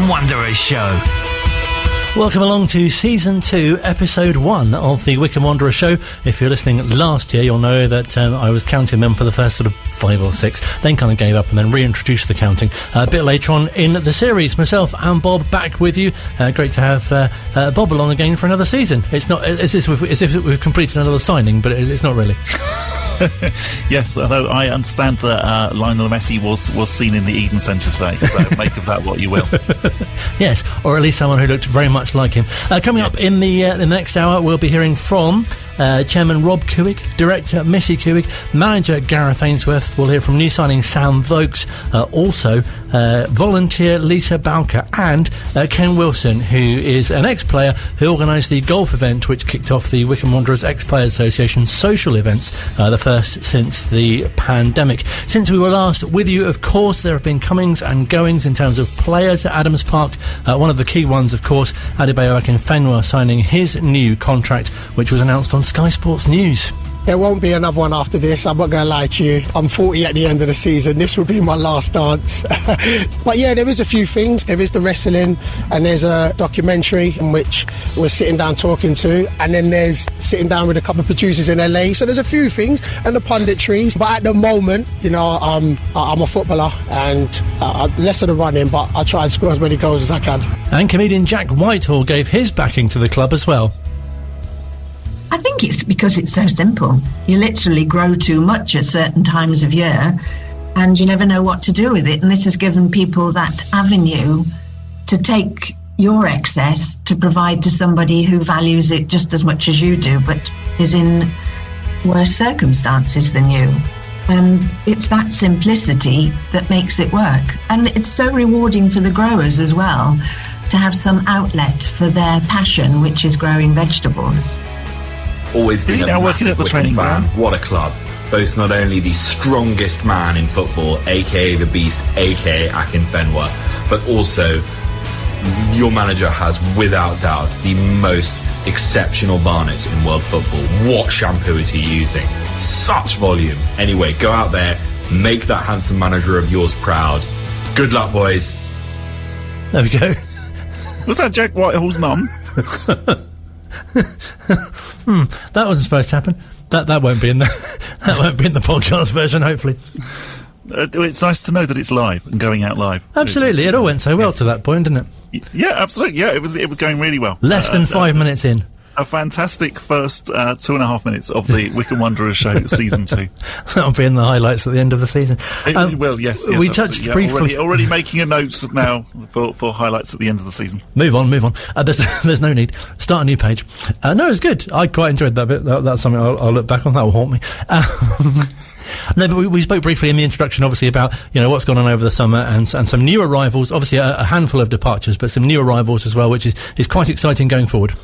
Wycombe Wanderers Show. Welcome along to Season 2, Episode 1 of the Wycombe Wanderers Show. If you're listening last year, you'll know that I was counting them for the first sort of 5 or 6, then kind of gave up and then reintroduced the counting a bit later on in the series. Myself and Bob back with you. Great to have Bob along again for another season. It's not as if we've completed another signing, but it's not really. Yes, although I understand that Lionel Messi was seen in the Eden Centre today, so make of that what you will. Yes, or at least someone who looked very much like him. Coming up in the next hour, we'll be hearing from Chairman Rob Couhig, Director Missy Couhig, Manager Gareth Ainsworth. We'll hear from new signing Sam Vokes, also volunteer Lisa Bowker, and Ken Wilson, who is an ex-player who organised the golf event which kicked off the Wycombe Wanderers Ex-Players Association social events, the first since the pandemic. Since we were last with you, of course, there have been comings and goings in terms of players at Adams Park. One of the key ones, of course, Adebayo Akinfenwa signing his new contract, which was announced on Sky Sports News. There won't be another one after this, I'm not going to lie to you. I'm 40 at the end of the season. This will be my last dance. But yeah, there is a few things. There is the wrestling, and there's a documentary in which we're sitting down talking to, and then there's sitting down with a couple of producers in LA. So there's a few things, and the punditries. But at the moment, you know, I'm a footballer, and less of the running, but I try and score as many goals as I can. And comedian Jack Whitehall gave his backing to the club as well. I think it's because it's so simple. You literally grow too much at certain times of year and you never know what to do with it. And this has given people that avenue to take your excess to provide to somebody who values it just as much as you do, but is in worse circumstances than you. And it's that simplicity that makes it work. And it's so rewarding for the growers as well to have some outlet for their passion, which is growing vegetables. Always been now working at the training ground. What a club. Boasts not only the strongest man in football, aka the Beast, aka Akinfenwa, but also your manager has, without doubt, the most exceptional barnet in world football. What shampoo is he using? Such volume. Anyway, go out there, make that handsome manager of yours proud. Good luck, boys. There we go. Was that Jack Whitehall's mum? That wasn't supposed to happen. That won't be in the that won't be in the podcast version, hopefully. It's nice to know that it's live and going out live. Absolutely, it all went so well to that point, didn't it? Yeah, absolutely. Yeah, it was going really well. Less than 5 minutes in. A fantastic first 2.5 minutes of the Wycombe Wanderers Show Season 2. That'll be in the highlights at the end of the season. Well, yes. We touched briefly. Already making a note now for highlights at the end of the season. Move on. There's no need. Start a new page. No, it's good. I quite enjoyed that bit. That's something I'll look back on. That will haunt me. No, but we spoke briefly in the introduction, obviously, about, you know, what's gone on over the summer and some new arrivals. Obviously, a handful of departures, but some new arrivals as well, which is quite exciting going forward.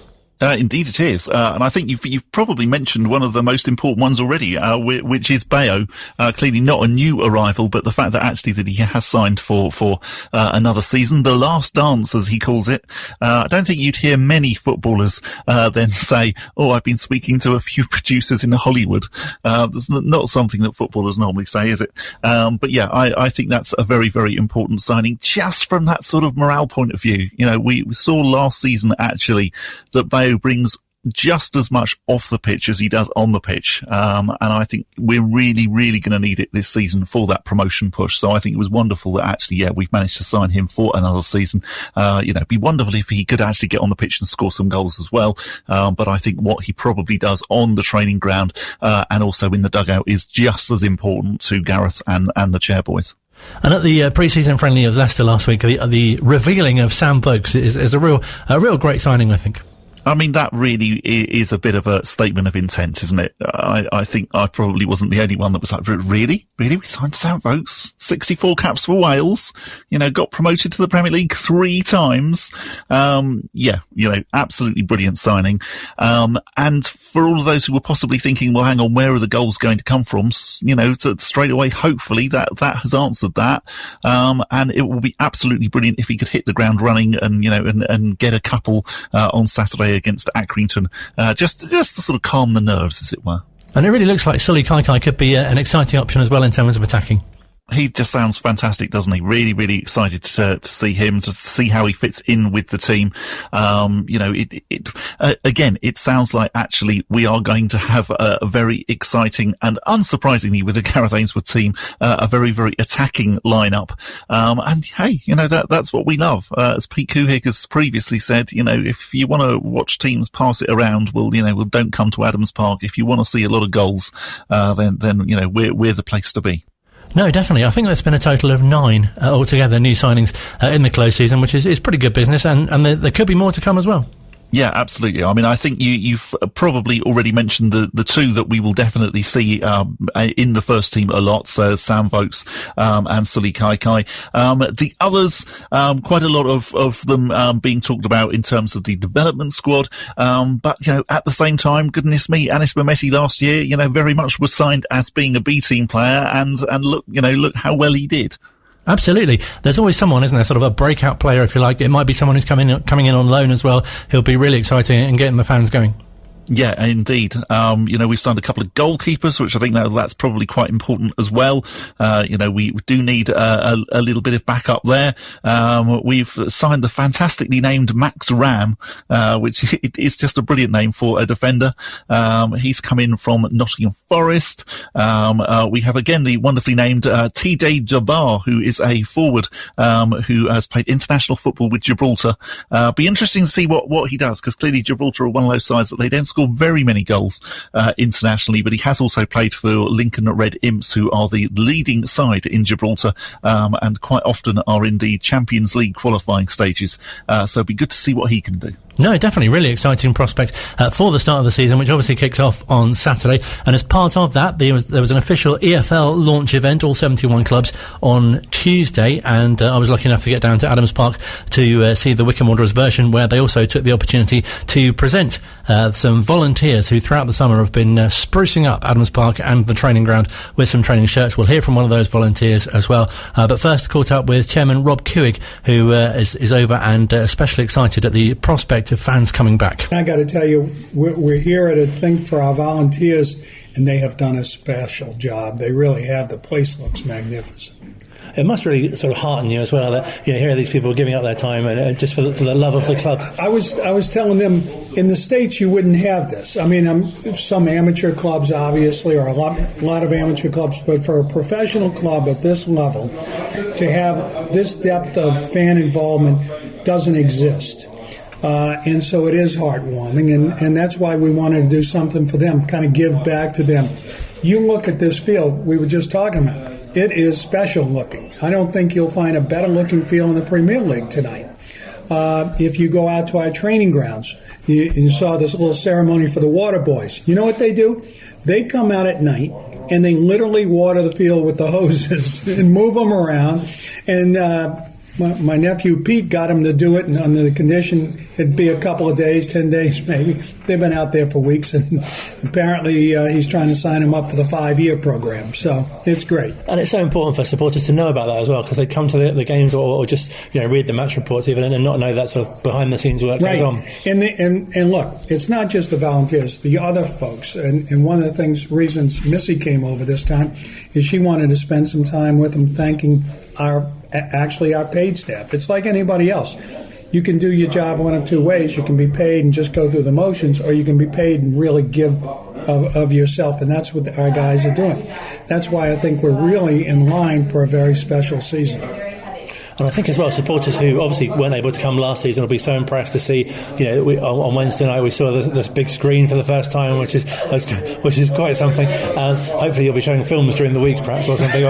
Indeed it is. And I think you've probably mentioned one of the most important ones already, which is Bayo. Clearly not a new arrival, but the fact that actually that he has signed for another season. The last dance, as he calls it. I don't think you'd hear many footballers, then say, oh, I've been speaking to a few producers in Hollywood. That's not something that footballers normally say, is it? But yeah, I think that's a very, very important signing just from that sort of morale point of view. You know, we saw last season actually that Bayo brings just as much off the pitch as he does on the pitch. And I think we're really, really going to need it this season for that promotion push. So I think it was wonderful that actually, yeah, we've managed to sign him for another season. It'd be wonderful if he could actually get on the pitch and score some goals as well. But I think what he probably does on the training ground, and also in the dugout is just as important to Gareth and the Chairboys. And at the pre-season friendly of Leicester last week, the revealing of Sam Vokes is a real great signing, I think. I mean, that really is a bit of a statement of intent, isn't it? I think I probably wasn't the only one that was like, really? We signed Sam Vokes? 64 caps for Wales? You know, got promoted to the Premier League 3 times. Absolutely brilliant signing. And for all of those who were possibly thinking, well, hang on, where are the goals going to come from? You know, straight away, hopefully that has answered that. And it will be absolutely brilliant if he could hit the ground running and get a couple, on Saturday against Accrington, just to sort of calm the nerves, as it were. And it really looks like Sully Kaikai could be an exciting option as well in terms of attacking. He just sounds fantastic, doesn't he? Really, really excited to see him, to see how he fits in with the team. Again, it sounds like actually we are going to have a very exciting and, unsurprisingly, with the Gareth Ainsworth team, a very, very attacking lineup. And hey, that's what we love. As Pete Couhig has previously said, if you want to watch teams pass it around, well, don't come to Adams Park. If you want to see a lot of goals, then we're the place to be. No, definitely. I think there's been a total of 9 altogether new signings in the close season, which is pretty good business, and there could be more to come as well. Yeah, absolutely. I mean, I think you've probably already mentioned the 2 that we will definitely see in the first team a lot. So Sam Vokes and Sully Kai. The others, quite a lot of them being talked about in terms of the development squad. But at the same time, goodness me, Anis Mehmeti last year, very much was signed as being a B team player, and look how well he did. Absolutely. There's always someone, isn't there, sort of a breakout player, if you like. It might be someone who's coming in on loan as well. He'll be really exciting and getting the fans going. Yeah, indeed. We've signed a couple of goalkeepers, which I think that's probably quite important as well. We do need a little bit of backup there. We've signed the fantastically named Max Ram, which is just a brilliant name for a defender. He's come in from Nottingham Forest. We have again the wonderfully named TJ Jabbar, who is a forward who has played international football with Gibraltar. Be interesting to see what he does, because clearly Gibraltar are one of those sides that they don't score very many goals internationally, but he has also played for Lincoln Red Imps, who are the leading side in Gibraltar, and quite often are in the Champions League qualifying stages. So it'd be good to see what he can do. No, definitely. Really exciting prospect for the start of the season, which obviously kicks off on Saturday. And as part of that, there was an official EFL launch event, all 71 clubs, on Tuesday. And I was lucky enough to get down to Adams Park to see the Wycombe Wanderers version, where they also took the opportunity to present some volunteers who throughout the summer have been sprucing up Adams Park and the training ground with some training shirts. We'll hear from one of those volunteers as well. But first, caught up with Chairman Rob Couhig, who is over and especially excited at the prospect of fans coming back. I got to tell you, we're here at a thing for our volunteers, and they have done a special job. They really have. The place looks magnificent. It must really sort of hearten you as well that here are these people giving up their time and just for the love of the club. I was telling them, in the States you wouldn't have this. I mean, some amateur clubs obviously, or a lot of amateur clubs, but for a professional club at this level to have this depth of fan involvement doesn't exist. And so it is heartwarming, and that's why we wanted to do something for them, kind of give back to them. You look at this field we were just talking about. It is special looking. I don't think you'll find a better looking field in the Premier League tonight. If you go out to our training grounds, you saw this little ceremony for the water boys. You know what they do? They come out at night and they literally water the field with the hoses and move them around. And my nephew Pete got him to do it, and under the condition it'd be a couple of days, 10 days maybe. They've been out there for weeks, and apparently he's trying to sign him up for the 5-year program. So it's great. And it's so important for supporters to know about that as well, because they come to the games or just read the match reports even and not know that sort of behind the scenes work goes on. And look, it's not just the volunteers, the other folks. And one of the reasons Missy came over this time is she wanted to spend some time with them, thanking our paid staff. It's like anybody else. You can do your job one of two ways. You can be paid and just go through the motions, or you can be paid and really give of yourself, and that's what our guys are doing. That's why I think we're really in line for a very special season. And I think as well, supporters who obviously weren't able to come last season will be so impressed to see, on Wednesday night we saw this big screen for the first time, which is quite something. Hopefully you'll be showing films during the week, perhaps, or something.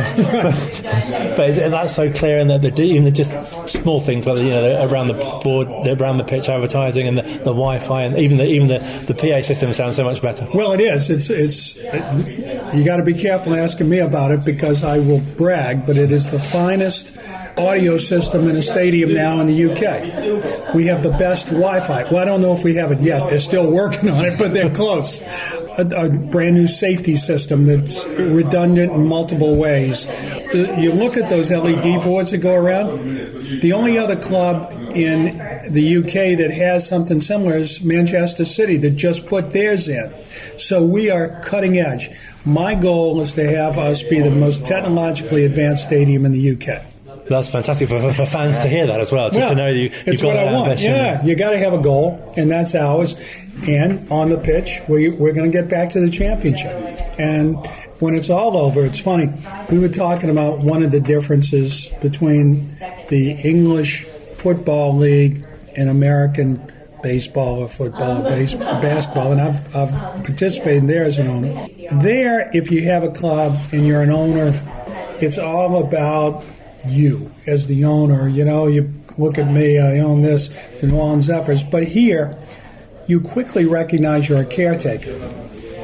But that's so clear, and that even just small things like around the board, around the pitch advertising, and the Wi-Fi, and even the PA system sounds so much better. Well, it is. It's you got to be careful asking me about it, because I will brag, but it is the finest audio system in a stadium now in the UK. We have the best Wi-Fi. Well, I don't know if we have it yet. They're still working on it, but they're close. A brand new safety system that's redundant in multiple ways. You look at those LED boards that go around. The only other club in the UK that has something similar is Manchester City, that just put theirs in. So we are cutting edge. My goal is to have us be the most technologically advanced stadium in the UK. That's fantastic for fans to hear that as well, to know you've got what that I want. ambition. Yeah, you got to have a goal, and that's ours. And on the pitch, we're going to get back to the championship. And when it's all over, it's funny. We were talking about one of the differences between the English Football League and American baseball or football or basketball, and I've participated there as an owner. There, if you have a club and you're an owner, it's all about you as the owner. You know, you look at me, I own this, the New Orleans Zephyrs. But here, you quickly recognize you're a caretaker.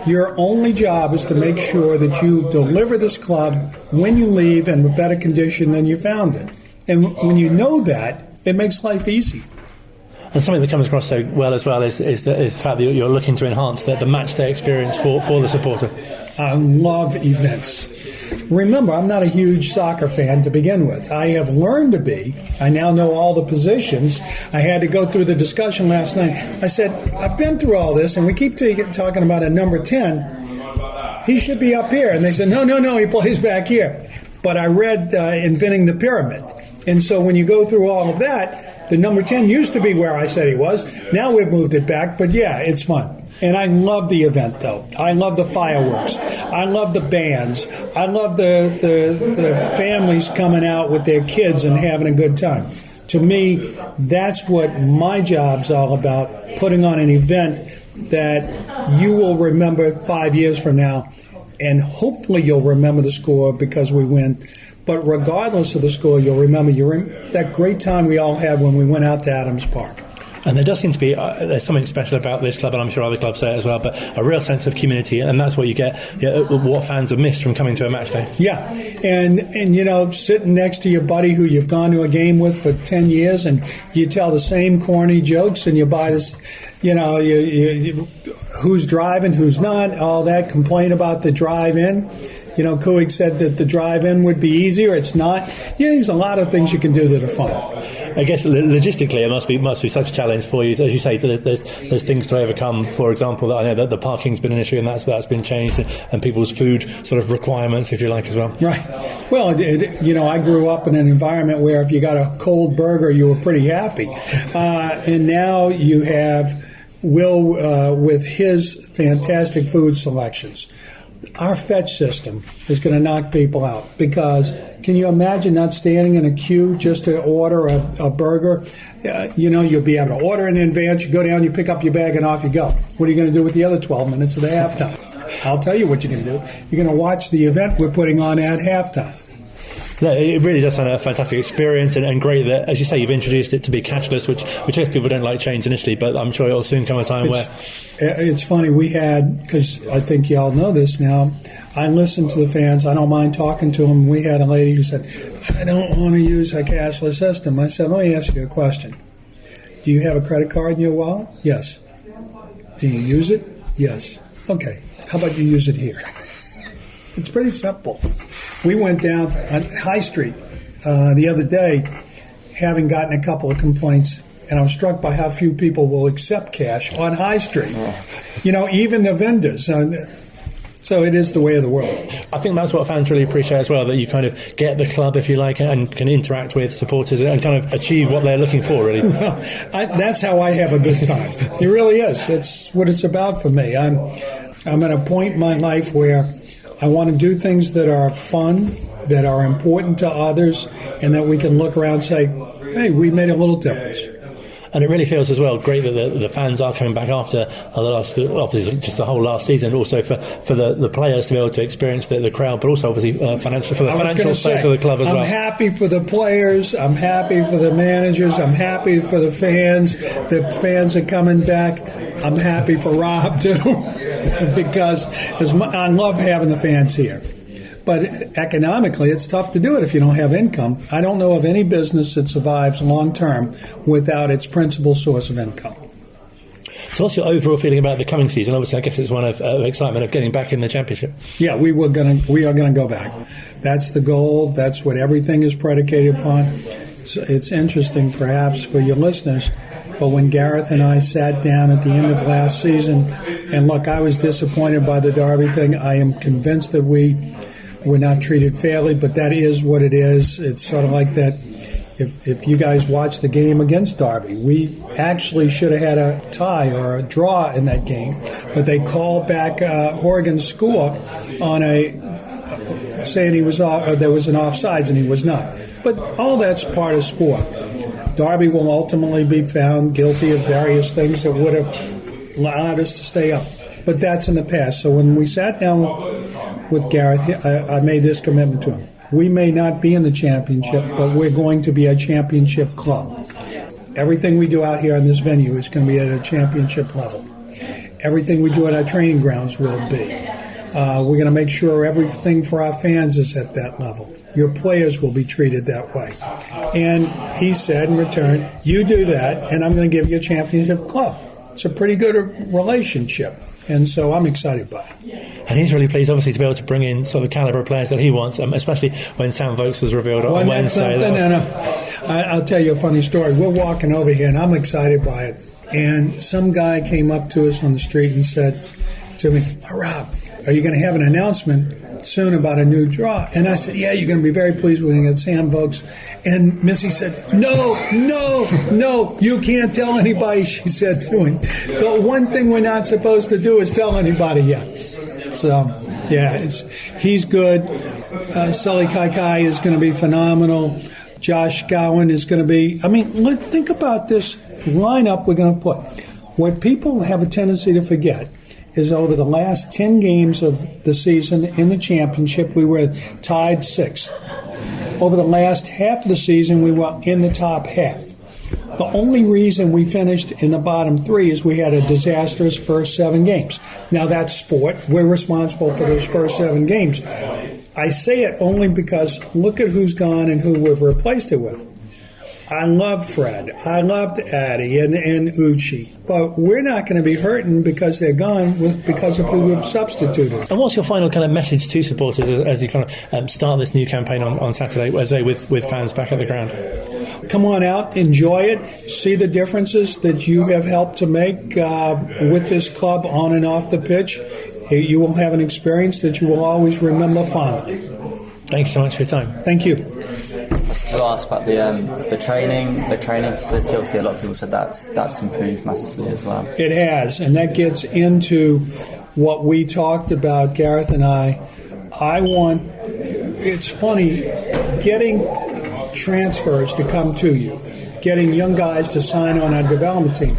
Your only job is to make sure that you deliver this club when you leave in a better condition than you found it. And when you know that, it makes life easy. And something that comes across so well as well is the fact that you're looking to enhance the match day experience for the supporter. I love events. Remember, I'm not a huge soccer fan to begin with. I have learned to be. I now know all the positions. I had to go through the discussion last night. I said, I've been through all this, and we keep talking about a number 10. He should be up here. And they said, no, he plays back here. But I read Inventing the Pyramid. And so when you go through all of that, the number 10 used to be where I said he was. Now we've moved it back. But, yeah, it's fun. And I love the event, though. I love the fireworks. I love the bands. I love the families coming out with their kids and having a good time. To me, that's what my job's all about, putting on an event that you will remember 5 years from now, and hopefully you'll remember the score because we win. But regardless of the score, you'll remember that great time we all had when we went out to Adams Park. And there does seem to be there's something special about this club, and I'm sure other clubs say it as well, but a real sense of community, and that's what you get, what fans have missed from coming to a match day. Yeah, and you know, sitting next to your buddy who you've gone to a game with for 10 years, and you tell the same corny jokes, and you buy this, you know, you who's driving, who's not, all that, complain about the drive-in. You know, Couhig said that the drive-in would be easier. It's not. You know, there's a lot of things you can do that are fun. I guess logistically it must be such a challenge for you. As you say, there's things to overcome. For example, that I know that the parking's been an issue, and that's been changed, and people's food sort of requirements, if you like, as well. Right. Well, you know, I grew up in an environment where if you got a cold burger, you were pretty happy, and now you have Will with his fantastic food selections. Our fetch system is going to knock people out because can you imagine not standing in a queue just to order a burger? You know, you'll be able to order in advance. You go down, you pick up your bag, and off you go. What are you going to do with the other 12 minutes of the halftime? I'll tell you what you're going to do. You're going to watch the event we're putting on at halftime. No, it really does sound a fantastic experience and great that, as you say, you've introduced it to be cashless, which people don't like change initially, but I'm sure it'll soon come a time where... It's funny, we had, because I think you all know this now, I listen to the fans, I don't mind talking to them. We had a lady who said, I don't want to use a cashless system. I said, let me ask you a question. Do you have a credit card in your wallet? Yes. Do you use it? Yes. Okay, how about you use it here? It's pretty simple. We went down on High Street the other day, having gotten a couple of complaints, and I was struck by how few people will accept cash on High Street. You know, even the vendors. So it is the way of the world. I think that's what fans really appreciate as well, that you kind of get the club, if you like, and can interact with supporters and kind of achieve what they're looking for, really. Well, that's how I have a good time. It really is. It's what it's about for me. I'm at a point in my life where I want to do things that are fun, that are important to others, and that we can look around and say, hey, we made a little difference. And it really feels as well great that the fans are coming back after just the whole last season, also for the players to be able to experience the crowd, but also obviously financial state of the club as well. I'm happy for the players, I'm happy for the managers, I'm happy for the fans. The fans are coming back. I'm happy for Rob too, because I love having the fans here. But economically, it's tough to do it if you don't have income. I don't know of any business that survives long-term without its principal source of income. So what's your overall feeling about the coming season? Obviously, I guess it's one of excitement of getting back in the Championship. Yeah, we are going to go back. That's the goal. That's what everything is predicated upon. It's interesting, perhaps, for your listeners, but when Gareth and I sat down at the end of last season And look, I was disappointed by the Derby thing. I am convinced that we were not treated fairly, but that is what it is. It's sort of like that. If you guys watched the game against Derby, we actually should have had a tie or a draw in that game, but they called back Horgan's score on saying he was there was an offsides, and he was not. But all that's part of sport. Derby will ultimately be found guilty of various things that would have allowed us to stay up. But that's in the past. So when we sat down with Gareth, I made this commitment to him. We may not be in the championship, but we're going to be a championship club. Everything we do out here in this venue is going to be at a championship level. Everything we do at our training grounds will be. We're going to make sure everything for our fans is at that level. Your players will be treated that way. And he said in return, you do that, and I'm going to give you a championship club. It's a pretty good relationship. And so I'm excited by it. And he's really pleased, obviously, to be able to bring in sort of the calibre of players that he wants, especially when Sam Vokes was revealed on Wednesday. I'll tell you a funny story. We're walking over here, and I'm excited by it. And some guy came up to us on the street and said to me, Rob, are you going to have an announcement soon about a new draw? And I said, yeah, you're going to be very pleased when you get Sam Vokes. And Missy said, no, you can't tell anybody, she said to him. The one thing we're not supposed to do is tell anybody yet. So, yeah, he's good. Sully Kaikai is going to be phenomenal. Josh Gowan is going to be... think about this lineup we're going to put. What people have a tendency to forget is over the last 10 games of the season in the championship, we were tied 6th. Over the last half of the season, we were in the top half. The only reason we finished in the bottom 3 is we had a disastrous first 7 games. Now, that's sport. We're responsible for those first 7 games. I say it only because look at who's gone and who we've replaced it with. I love Fred. I loved Addy and Uchi. But we're not going to be hurting because they're gone because of who we've substituted. And what's your final kind of message to supporters as you kind of start this new campaign on Saturday, with fans back at the ground? Come on out, enjoy it, see the differences that you have helped to make with this club on and off the pitch. You will have an experience that you will always remember fondly. Thank you so much for your time. Thank you. To ask about the training facility, obviously a lot of people said that's improved massively as well. It has, and that gets into what we talked about, Gareth and I. It's funny, getting transfers to come to you, getting young guys to sign on our development team.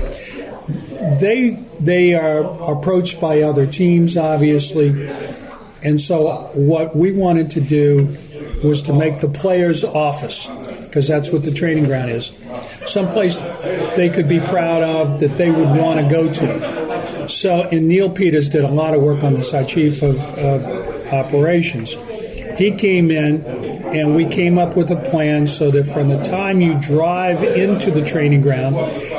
They are approached by other teams, obviously, and so what we wanted to do was to make the players' office, because that's what the training ground is, someplace they could be proud of, that they would want to go to. So, and Neil Peters did a lot of work on this, our chief of operations. He came in, and we came up with a plan so that from the time you drive into the training ground,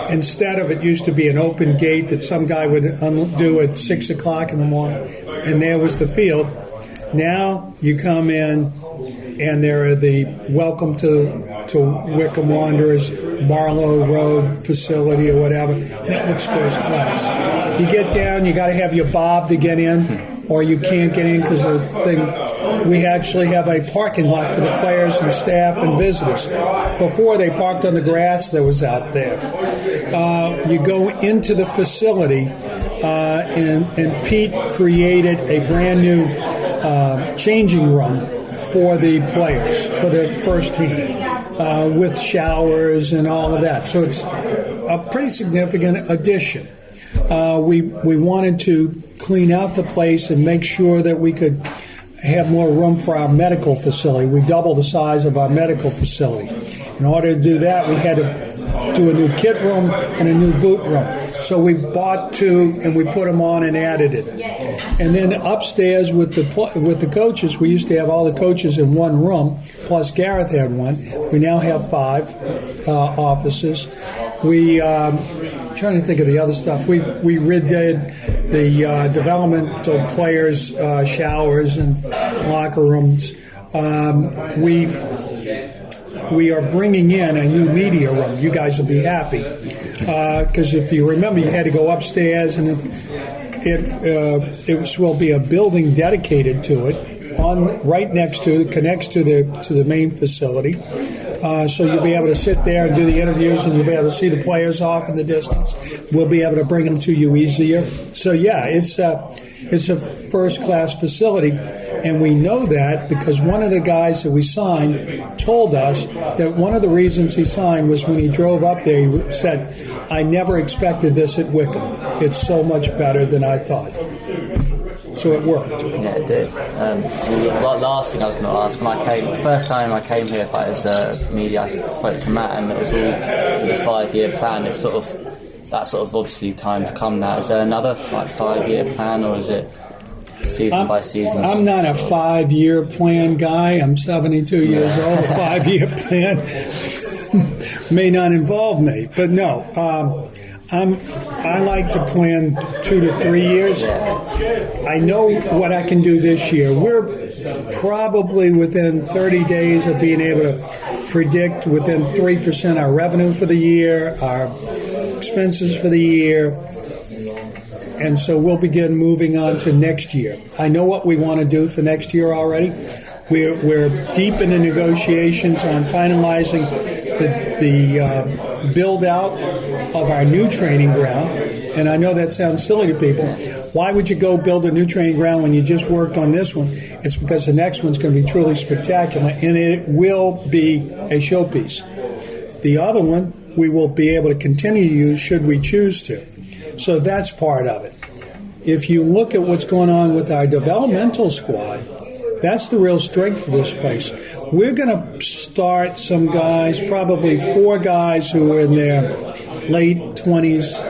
instead of it used to be an open gate that some guy would undo at 6 o'clock in the morning, and there was the field, now you come in, and there are the welcome to Wycombe Wanderers Marlow Road facility or whatever, and it looks first class. You get down, you got to have your bob to get in, or you can't get in because of the thing. We actually have a parking lot for the players and staff and visitors. Before, they parked on the grass that was out there. You go into the facility, and Pete created a brand new changing room for the players, for the first team, with showers and all of that. So it's a pretty significant addition. We wanted to clean out the place and make sure that we could have more room for our medical facility. We doubled the size of our medical facility. In order to do that, we had to do a new kit room and a new boot room. So we bought 2 and we put them on and added it. And then upstairs with the coaches, we used to have all the coaches in one room, plus Gareth had one. We now have 5 offices. Trying to think of the other stuff. We redid the developmental players' showers and locker rooms. We are bringing in a new media room. You guys will be happy. Because if you remember, you had to go upstairs, and it will be a building dedicated to it, connects to the main facility. So you'll be able to sit there and do the interviews, and you'll be able to see the players off in the distance. We'll be able to bring them to you easier. So yeah, it's a first-class facility, and we know that because one of the guys that we signed told us that one of the reasons he signed was when he drove up there, he said, "I never expected this at Wycombe. It's so much better than I thought." So it worked. Yeah, it did. The last thing I was going to ask, the first time I came here as a media, I spoke to Matt, and it was all with the 5-year plan. It's that obviously time's come now. Is there another 5-year plan, or is it season by season? I'm not a 5-year plan guy. I'm 72 years old. A 5-year plan may not involve me, but no. I like to plan 2 to 3 years. I know what I can do this year. We're probably within 30 days of being able to predict within 3% our revenue for the year, our expenses for the year, and so we'll begin moving on to next year. I know what we want to do for next year already. We're deep in the negotiations on finalizing the build-out of our new training ground. And I know that sounds silly to people. Why would you go build a new training ground when you just worked on this one? It's because the next one's going to be truly spectacular, and it will be a showpiece. The other one we will be able to continue to use should we choose to. So that's part of it. If you look at what's going on with our developmental squad, that's the real strength of this place. We're going to start some guys, probably 4 guys who are in their late 20s,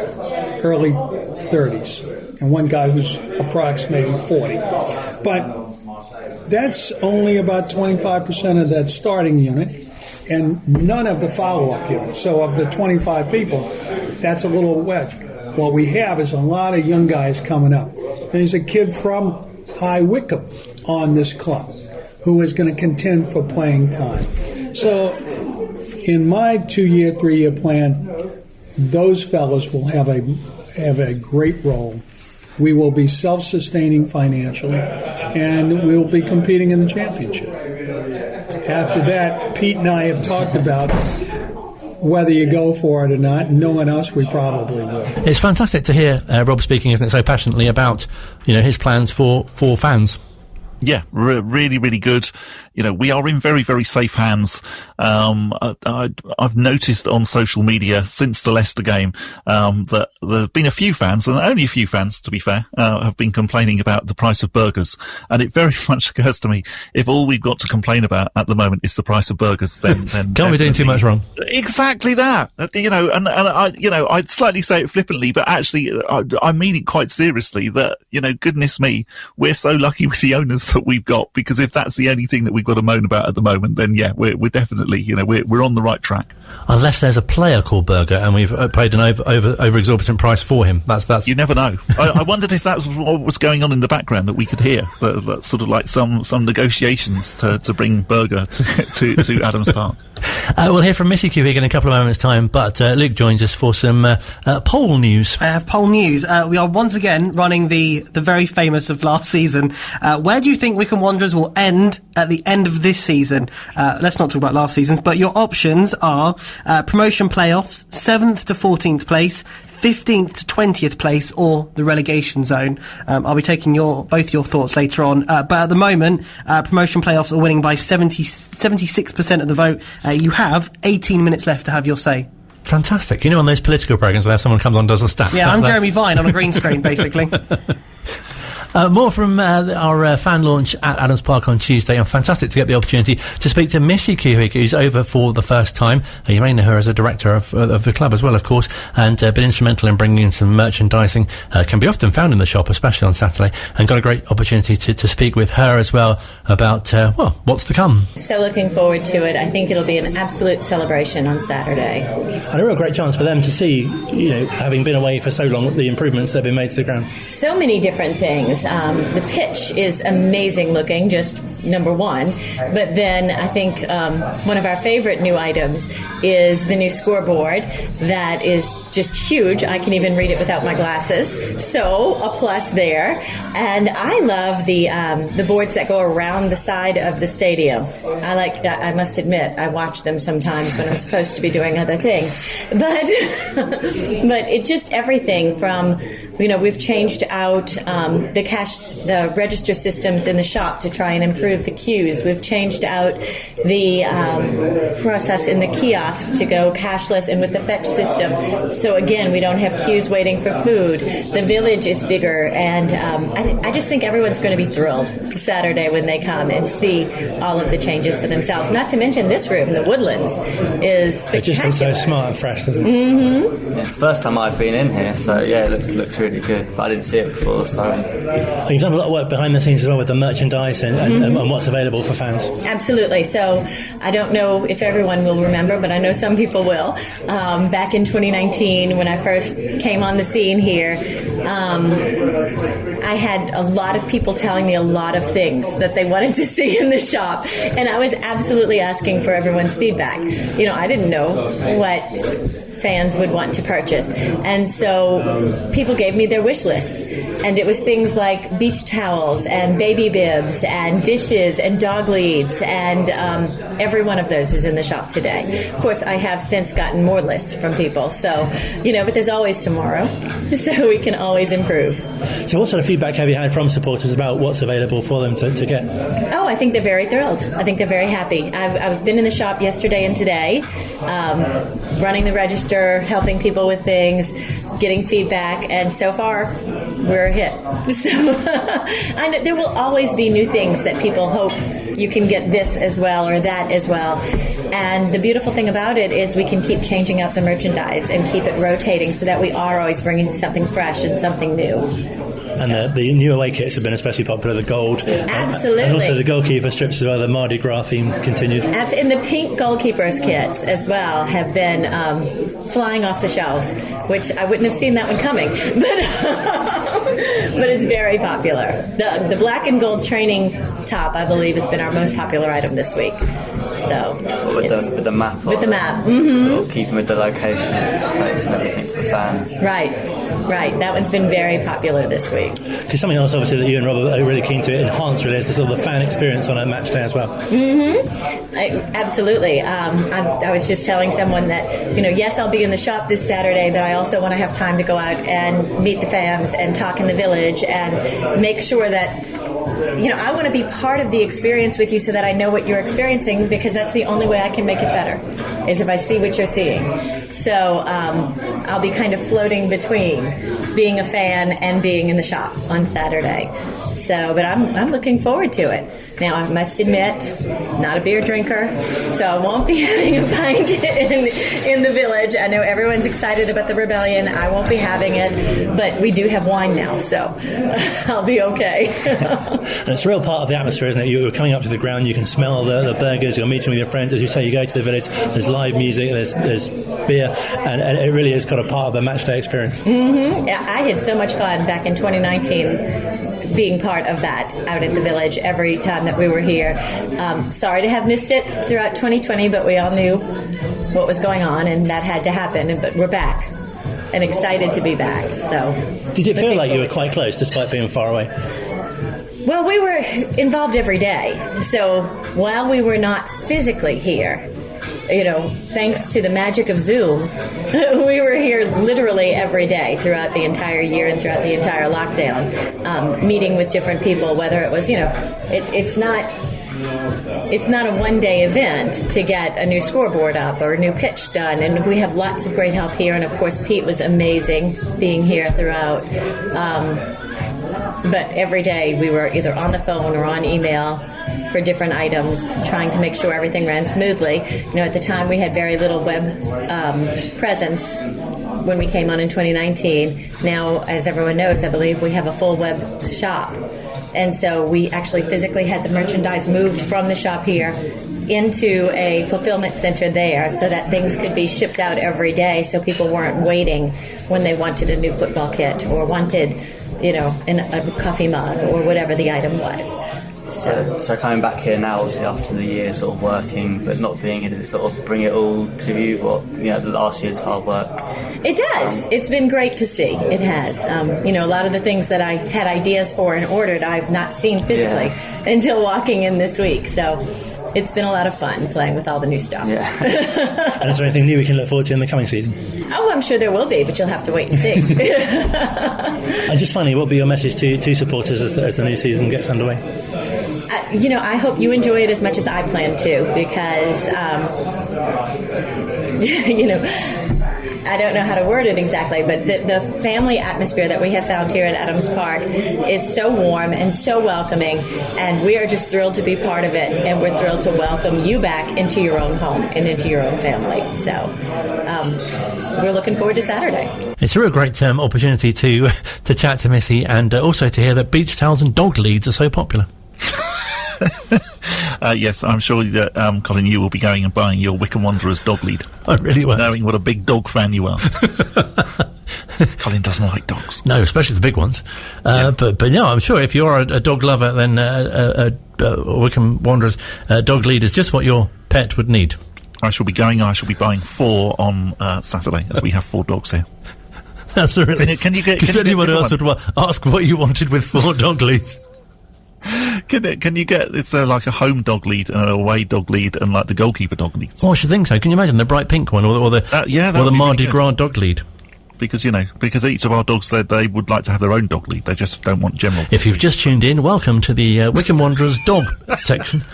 early 30s, and 1 guy who's approximating 40. But that's only about 25% of that starting unit, and none of the follow-up units. So of the 25 people, that's a little wedge. What we have is a lot of young guys coming up. And there's a kid from High Wycombe on this club who is going to contend for playing time. So in my 2-year, 3-year plan, those fellows will have a great role. We will be self-sustaining financially, and we'll be competing in the championship. After that, Pete and I have talked about whether you go for it or not. Knowing us, we probably will. It's fantastic to hear Rob speaking, isn't it, so passionately about his plans for fans. Yeah, really, really good. We are in very, very safe hands. I've noticed on social media since the Leicester game that there have been a few fans, and only a few fans, to be fair, have been complaining about the price of burgers. And it very much occurs to me, if all we've got to complain about at the moment is the price of burgers, then can't be doing too much wrong. Exactly that. And I'd slightly say it flippantly, but actually I mean it quite seriously. That goodness me, we're so lucky with the owners that we've got, because if that's the only thing that we've got to moan about at the moment, then yeah, we're definitely we're on the right track. Unless there's a player called Burger and we've paid an over exorbitant price for him. That's you never know. I wondered if that was what was going on in the background that we could hear. That sort of like some negotiations to bring Burger to Adams Park. We'll hear from Missy Couhig in a couple of moments' time, but Luke joins us for some poll news. I have poll news. We are once again running the very famous of last season. Where do you think Wycombe Wanderers will end at the end of this season? Let's not talk about last season's, but your options are promotion playoffs, 7th to 14th place, 15th to 20th place, or the relegation zone. I'll be taking both your thoughts later on, but at the moment, promotion playoffs are winning by 76% of the vote. You have 18 minutes left to have your say. Fantastic. On those political programmes where someone comes on and does the stats. Yeah, I'm Jeremy Vine on a green screen, basically. More from our fan launch at Adams Park on Tuesday, and fantastic to get the opportunity to speak to Missy Couhig, who's over for the first time. You may know her as a director of the club as well, of course, and been instrumental in bringing in some merchandising. Can be often found in the shop, especially on Saturday, and got a great opportunity to speak with her as well about, what's to come. So looking forward to it. I think it'll be an absolute celebration on Saturday. And a real great chance for them to see, having been away for so long, the improvements that have been made to the ground. So many different things. is the pitch is amazing looking, just number one. But then I think one of our favorite new items is the new scoreboard that is just huge. I can even read it without my glasses, so a plus there. And I love the boards that go around the side of the stadium. I like that. I must admit, I watch them sometimes when I'm supposed to be doing other things. But it just everything from, we've changed out the register systems in the shop to try and improve the queues. We've changed out the process in the kiosk to go cashless and with the fetch system. So again, we don't have queues waiting for food. The village is bigger, and I just think everyone's going to be thrilled Saturday when they come and see all of the changes for themselves. Not to mention this room, the Woodlands, is spectacular. It just looks so smart and fresh, doesn't it? Mm-hmm. Yeah, it's the first time I've been in here, so yeah, it looks really good. But I didn't see it before, so. You've done a lot of work behind the scenes as well with the merchandise and what's available for fans. Absolutely. So I don't know if everyone will remember, but I know some people will. Back in 2019, when I first came on the scene here, I had a lot of people telling me a lot of things that they wanted to see in the shop, and I was absolutely asking for everyone's feedback. I didn't know what fans would want to purchase, and so people gave me their wish list, and it was things like beach towels and baby bibs and dishes and dog leads, and every one of those is in the shop today. Of course, I have since gotten more lists from people, so but there's always tomorrow, so we can always improve. So what sort of feedback have you had from supporters about what's available for them to get? Oh, I think they're very thrilled. I think they're very happy. I've been in the shop yesterday and today, running the register, helping people with things, getting feedback, and so far we're a hit. So I know there will always be new things that people hope you can get this as well or that as well. And the beautiful thing about it is we can keep changing out the merchandise and keep it rotating so that we are always bringing something fresh and something new. And the new away kits have been especially popular, the gold. Absolutely. And also the goalkeeper strips as well, the Mardi Gras theme continued. And the pink goalkeepers kits as well have been flying off the shelves, which I wouldn't have seen that one coming. But it's very popular. The black and gold training top, I believe, has been our most popular item this week. So with the map. With the map. Mm-hmm. Sort of keeping with the location, place and everything for fans. Right. That one's been very popular this week. Because something else, obviously, that you and Rob are really keen to enhance really is the sort of the fan experience on a match day as well. Mm-hmm. Absolutely. I was just telling someone that, yes, I'll be in the shop this Saturday, but I also want to have time to go out and meet the fans and talk in the village and make sure that, I want to be part of the experience with you so that I know what you're experiencing, because that's the only way I can make it better, is if I see what you're seeing. So I'll be kind of floating between being a fan and being in the shop on Saturday. But I'm looking forward to it. Now, I must admit, not a beer drinker, so I won't be having a pint in the village. I know everyone's excited about the rebellion. I won't be having it, but we do have wine now, so I'll be okay. And it's a real part of the atmosphere, isn't it? You're coming up to the ground, you can smell the burgers, you're meeting with your friends. As you say, you go to the village, there's live music, there's beer, and it really is kind of part of the match day experience. Mm-hmm. Yeah, I had so much fun back in 2019 being part of that out at the village every time that we were here. Sorry to have missed it throughout 2020, but we all knew what was going on and that had to happen. But we're back and excited to be back. So, did it feel like you were quite close despite being far away? Well, we were involved every day. So while we were not physically here, thanks to the magic of Zoom, we were here literally every day throughout the entire year and throughout the entire lockdown, meeting with different people, whether it was, it's not a one-day event to get a new scoreboard up or a new pitch done, and we have lots of great help here, and of course Pete was amazing being here throughout. But every day we were either on the phone or on email for different items, trying to make sure everything ran smoothly. At the time we had very little web presence when we came on in 2019. Now, as everyone knows, I believe we have a full web shop. And so we actually physically had the merchandise moved from the shop here into a fulfillment center there so that things could be shipped out every day so people weren't waiting when they wanted a new football kit or wanted a coffee mug or whatever the item was. So coming back here now, obviously after the year sort of working but not being here, does it sort of bring it all to you? The last year's hard work? It does. It's been great to see. It has. A lot of the things that I had ideas for and ordered, I've not seen physically until walking in this week. So it's been a lot of fun playing with all the new stuff. Yeah. And is there anything new we can look forward to in the coming season? Oh, I'm sure there will be, but you'll have to wait and see. And just finally, what will be your message to supporters as the new season gets underway? I hope you enjoy it as much as I plan to, because, I don't know how to word it exactly, but the family atmosphere that we have found here at Adams Park is so warm and so welcoming, and we are just thrilled to be part of it, and we're thrilled to welcome you back into your own home and into your own family. So we're looking forward to Saturday. It's a real great opportunity to chat to Missy, and also to hear that beach towels and dog leads are so popular. Yes, I'm sure that, Colin, you will be going and buying your Wycombe Wanderers dog lead. I really won't. Knowing what a big dog fan you are. Colin doesn't like dogs. No, especially the big ones. But no, I'm sure if you're a dog lover, then Wycombe Wanderers dog lead is just what your pet would need. I shall be buying 4 on Saturday, as we have 4 dogs here. That's really... Can you get... Because anyone else would ask what you wanted with 4 dog leads. Can you get, is there like a home dog lead and an away dog lead and like the goalkeeper dog leads? Oh, I should think so. Can you imagine the bright pink one or the Mardi Gras dog lead? Because each of our dogs, they would like to have their own dog lead. They just don't want general. If you've just tuned in, welcome to the Wycombe Wanderers dog section.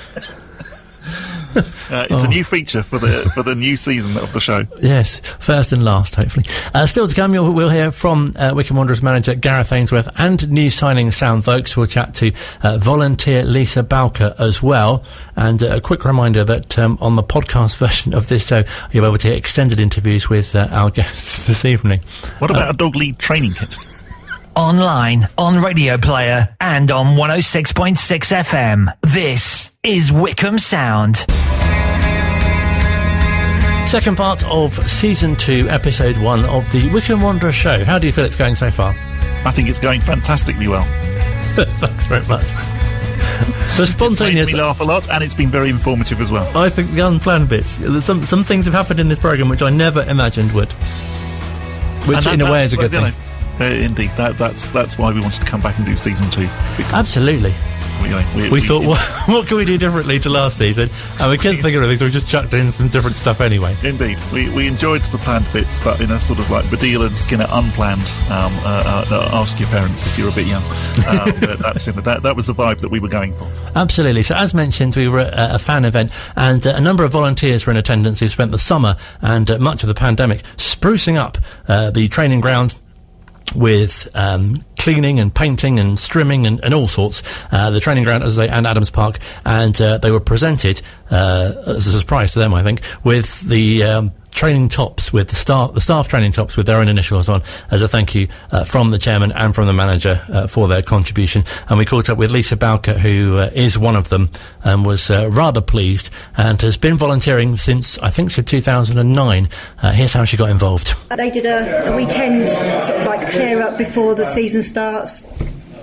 It's a new feature for the new season of the show. Yes, first and last, hopefully. Still to come, we'll hear from Wycombe Wanderers manager Gareth Ainsworth and new signing Sam Vokes. We'll chat to volunteer Lisa Bowker as well. And a quick reminder that on the podcast version of this show, you'll be able to hear extended interviews with our guests this evening. What about a dog lead training kit? Online, on Radio Player, and on 106.6 FM. This is Wycombe Sound. Second part of Season 2, Episode 1 of the Wycombe Wanderers Show. How do you feel it's going so far? I think it's going fantastically well. Thanks very much. The spontaneous... It's made me laugh a lot, and it's been very informative as well. I think the unplanned bits. Some things have happened in this programme which I never imagined would. Which, in a way, is a good thing. Indeed, that's why we wanted to come back and do Season 2. Absolutely. We thought, what can we do differently to last season? And we couldn't think of anything, so we just chucked in some different stuff anyway. Indeed. We enjoyed the planned bits, but in a sort of like Badil and Skinner unplanned, ask your parents if you're a bit young. That was the vibe that we were going for. Absolutely. So as mentioned, we were at a fan event, and a number of volunteers were in attendance who spent the summer and much of the pandemic sprucing up the training ground with cleaning and painting and strimming and all sorts, the training ground and Adams Park, and they were presented as a surprise to them, I think, with the training tops, with the staff training tops with their own initials on, as a thank you from the chairman and from the manager for their contribution. And we caught up with Lisa Bowker, who is one of them, and was rather pleased, and has been volunteering since, I think, 2009. Here's how she got involved. They did a weekend sort of like clear up before the season starts.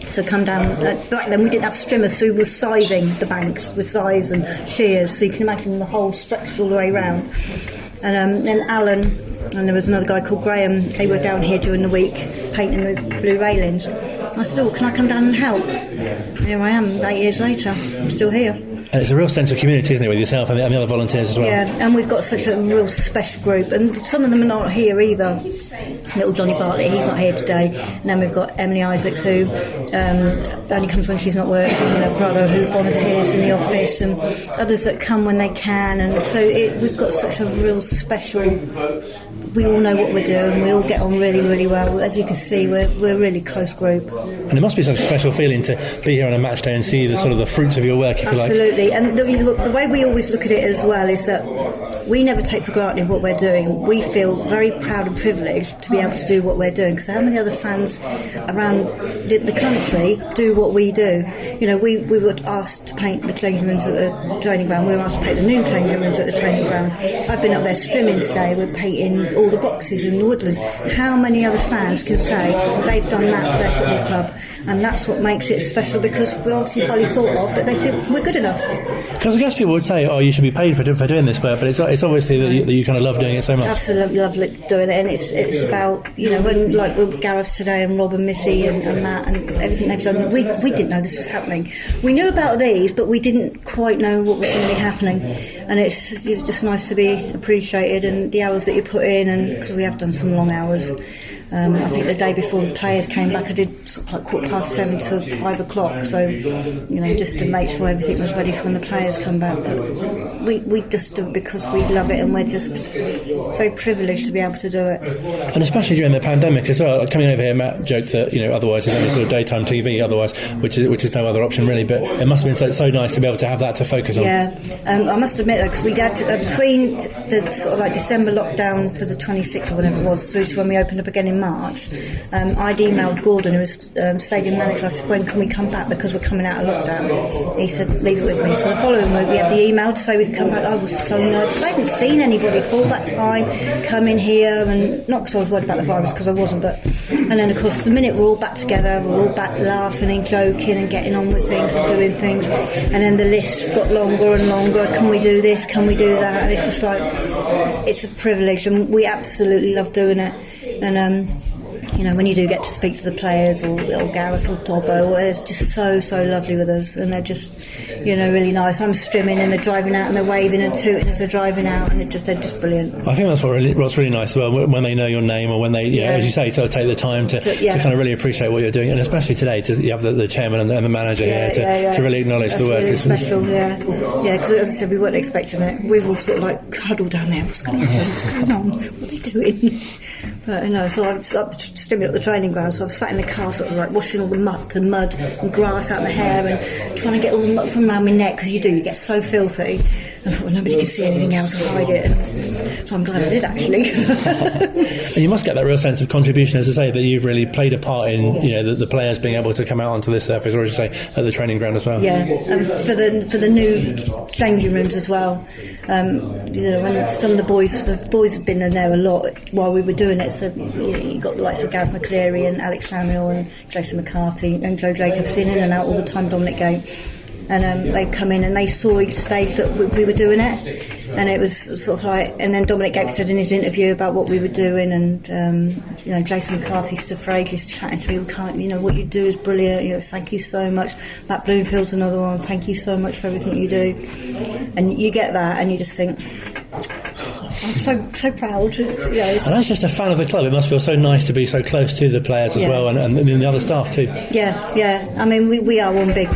So come down, back then we didn't have strimmers, so we were scything the banks with scythes and shears, so you can imagine the whole structure all the way round. And then Alan, and there was another guy called Graham, they were down here during the week painting the blue railings. I said, oh, can I come down and help? Here I am, 8 years later, I'm still here. And it's a real sense of community, isn't it, with yourself and the other volunteers as well? Yeah, and we've got such a real special group, and some of them are not here either. Little Johnny Bartlett, he's not here today. And then we've got Emily Isaacs, who only comes when she's not working, brother who volunteers in the office, and others that come when they can. And so we've got such a real special... We all know what we're doing. We all get on really, really well. As you can see, we're a really close group. And it must be such a special feeling to be here on a match day and see the sort of the fruits of your work, if Absolutely. you like. And the way we always look at it as well is that we never take for granted what we're doing. We feel very proud and privileged to be able to do what we're doing, because how many other fans around the country do what we do? We were asked to paint the training rooms at the training ground. We were asked to paint the new training rooms at the training ground. I've been up there strimming today. We're painting all all the boxes in the Woodlands. How many other fans can say they've done that for their football club? And that's what makes it special, because we're obviously highly thought of, that they think we're good enough. Because I guess people would say, you should be paid for doing this, but it's obviously that you kind of love doing it so much. Absolutely love doing it, and it's about, when, like with Gareth today and Rob and Missy and Matt and everything they've done, we didn't know this was happening. We knew about these, but we didn't quite know what was going to be happening, and it's just nice to be appreciated, and the hours that you put in, and because we have done some long hours. I think the day before the players came back, I did sort of like 7:15 to 5 o'clock. So, just to make sure everything was ready for when the players come back. But we just do it because we love it, and we're just very privileged to be able to do it. And especially during the pandemic as well. Coming over here, Matt joked that otherwise there's only sort of daytime TV, otherwise, which is no other option really. But it must have been so nice to be able to have that to focus on. Yeah, I must admit though, because we had between the sort of like December lockdown for the 26th or whatever it was, through to when we opened up again in March, I'd emailed Gordon, who was stadium manager. I said, when can we come back, because we're coming out of lockdown? He said, leave it with me. So the following week we had the email to say we could come back. I was so nervous. I hadn't seen anybody for all that time come in here, and not because I was worried about the virus, because I wasn't, but and then of course the minute we're all back together, we're all back laughing and joking and getting on with things and doing things, and then the list got longer and longer. Can we do this, can we do that? And it's just like, it's a privilege, and we absolutely love doing it. And when you do get to speak to the players or Gareth or Dobbo, they're just so lovely with us, and they're just really nice. I'm streaming and they're driving out and they're waving and tooting as they're driving out, and they're just brilliant. I think that's what's really nice as well, when they know your name, or when they as you say, sort of take the time to kind of really appreciate what you're doing, and especially today you have the chairman and the manager here to really acknowledge that's the work. Really special, because as I said, we weren't expecting it. We've all sort of like huddled down there. What's going on? What are they doing? But so I'm streaming up the training ground, so I've sat in the car sort of like washing all the muck and mud and grass out my hair and trying to get all the muck from around my neck, because you get so filthy. I thought, nobody can see anything else and hide it, and so I'm glad I did, actually. And you must get that real sense of contribution, as I say, that you've really played a part in the players being able to come out onto this surface, or as you say, at the training ground as well. Yeah, and for the new changing rooms as well. When some of the boys have been in there a lot while we were doing it, so you got the likes of Gareth McCleary and Alex Samuel and Jason McCarthy and Joe Jacobs in and out all the time, Dominic Gate. And they'd come in and they saw each stage that we were doing it, and it was sort of like, and then Dominic Gates said in his interview about what we were doing, and Jason McCarthy stood for ages chatting to me, what you do is brilliant, thank you so much. Matt Bloomfield's another one, thank you so much for everything you do. And you get that and you just think, I'm so proud. And as just a fan of the club, it must feel so nice to be so close to the players as well, and the other staff too. Yeah. I mean, we are one big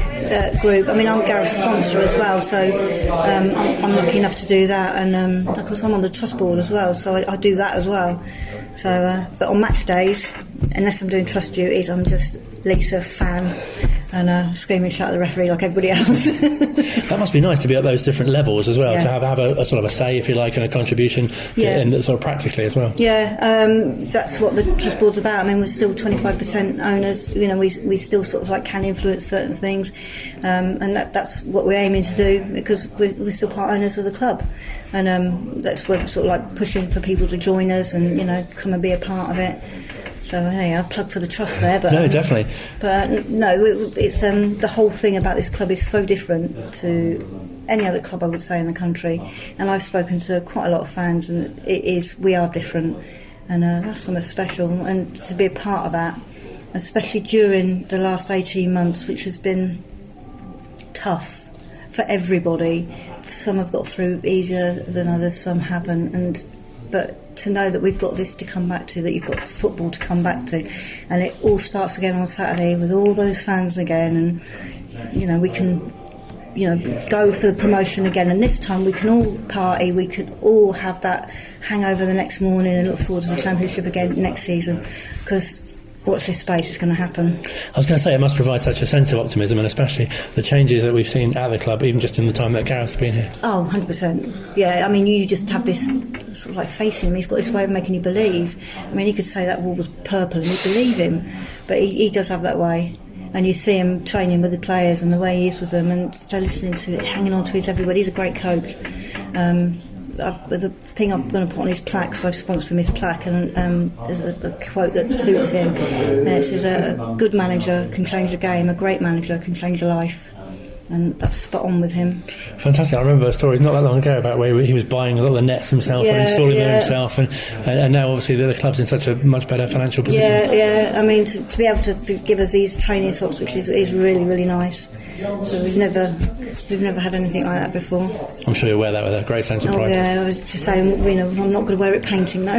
group. I mean, I'm Gareth's sponsor as well, so I'm lucky enough to do that, and of course I'm on the trust board as well, so I do that as well. So, but on match days, unless I'm doing trust duties, I'm just Lisa fan. And scream and shout at the referee like everybody else. That must be nice to be at those different levels as well, to have a sort of a say, if you like, and a contribution in sort of practically as well. That's what the trust board's about. I mean, we're still 25% owners. We still sort of like can influence certain things, and that's what we're aiming to do, because we're still part owners of the club, and that's where we're sort of like pushing for people to join us and come and be a part of it. So I'll plug for the trust there, but no, definitely. But no, it's the whole thing about this club is so different to any other club, I would say, in the country. And I've spoken to quite a lot of fans, and we are different, and that's something special. And to be a part of that, especially during the last 18 months, which has been tough for everybody. Some have got through easier than others, some haven't, but to know that we've got this to come back to, that you've got football to come back to, and it all starts again on Saturday with all those fans again, and we can go for the promotion again, and this time we can all party, we can all have that hangover the next morning and look forward to the championship again next season, because watch this space, it's going to happen. I was going to say, it must provide such a sense of optimism, and especially the changes that we've seen at the club, even just in the time that Gareth's been here. Oh, 100%. Yeah, I mean, you just have this sort of like faith in him. He's got this way of making you believe. I mean, he could say that wall was purple and you believe him, but he does have that way. And you see him training with the players and the way he is with them, and so listening to it, hanging on to his every word. He's a great coach. the thing I'm going to put on his plaque, because I sponsor him his plaque, and there's a quote that suits him. It says, a good manager can change a game, a great manager can change a life. And that's spot on with him. Fantastic. I remember a story not that long ago about where he was buying a lot of the nets himself and installing them himself, and now obviously the club's in such a much better financial position. Yeah. I mean, to be able to give us these training talks, which is really, really nice. So we've never had anything like that before. I'm sure you wear that with a great sense of pride. Oh yeah, I was just saying, I'm not going to wear it painting, no.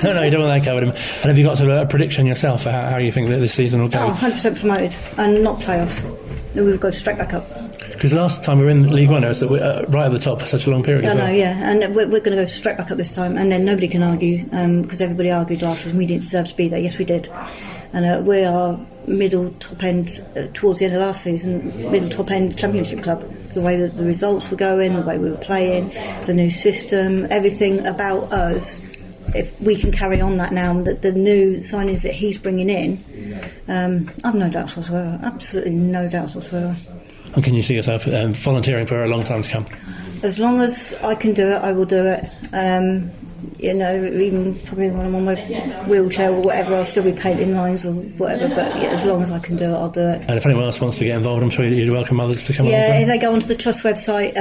No, you don't want that covered. And have you got sort of a prediction yourself for how you think that this season will go? 100% promoted, and not playoffs. Then we would go straight back up. Because last time we were in League One, it was right at the top for such a long period. I know, and we're going to go straight back up this time, and then nobody can argue, because everybody argued last season we didn't deserve to be there. Yes, we did. And we are middle top end towards the end of last season, middle top end Championship club. The way that the results were going, the way we were playing, the new system, everything about us. If we can carry on that now, the new signings that he's bringing in, I've no doubts whatsoever. Absolutely no doubts whatsoever. And can you see yourself volunteering for a long time to come? As long as I can do it, I will do it. Even probably when I'm on my wheelchair or whatever, I'll still be painting lines or whatever. But as long as I can do it, I'll do it. And if anyone else wants to get involved, I'm sure you'd welcome others to come along. Yeah, if they go onto the Trust website,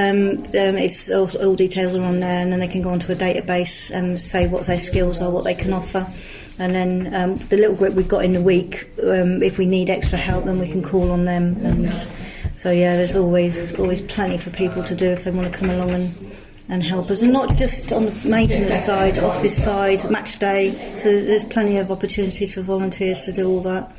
it's all details are on there, and then they can go onto a database and say what their skills are, what they can offer. And then the little group we've got in the week, if we need extra help, then we can call on them. And so there's always plenty for people to do if they want to come along and help us, and not just on the maintenance side, office side, match day. So there's plenty of opportunities for volunteers to do all that.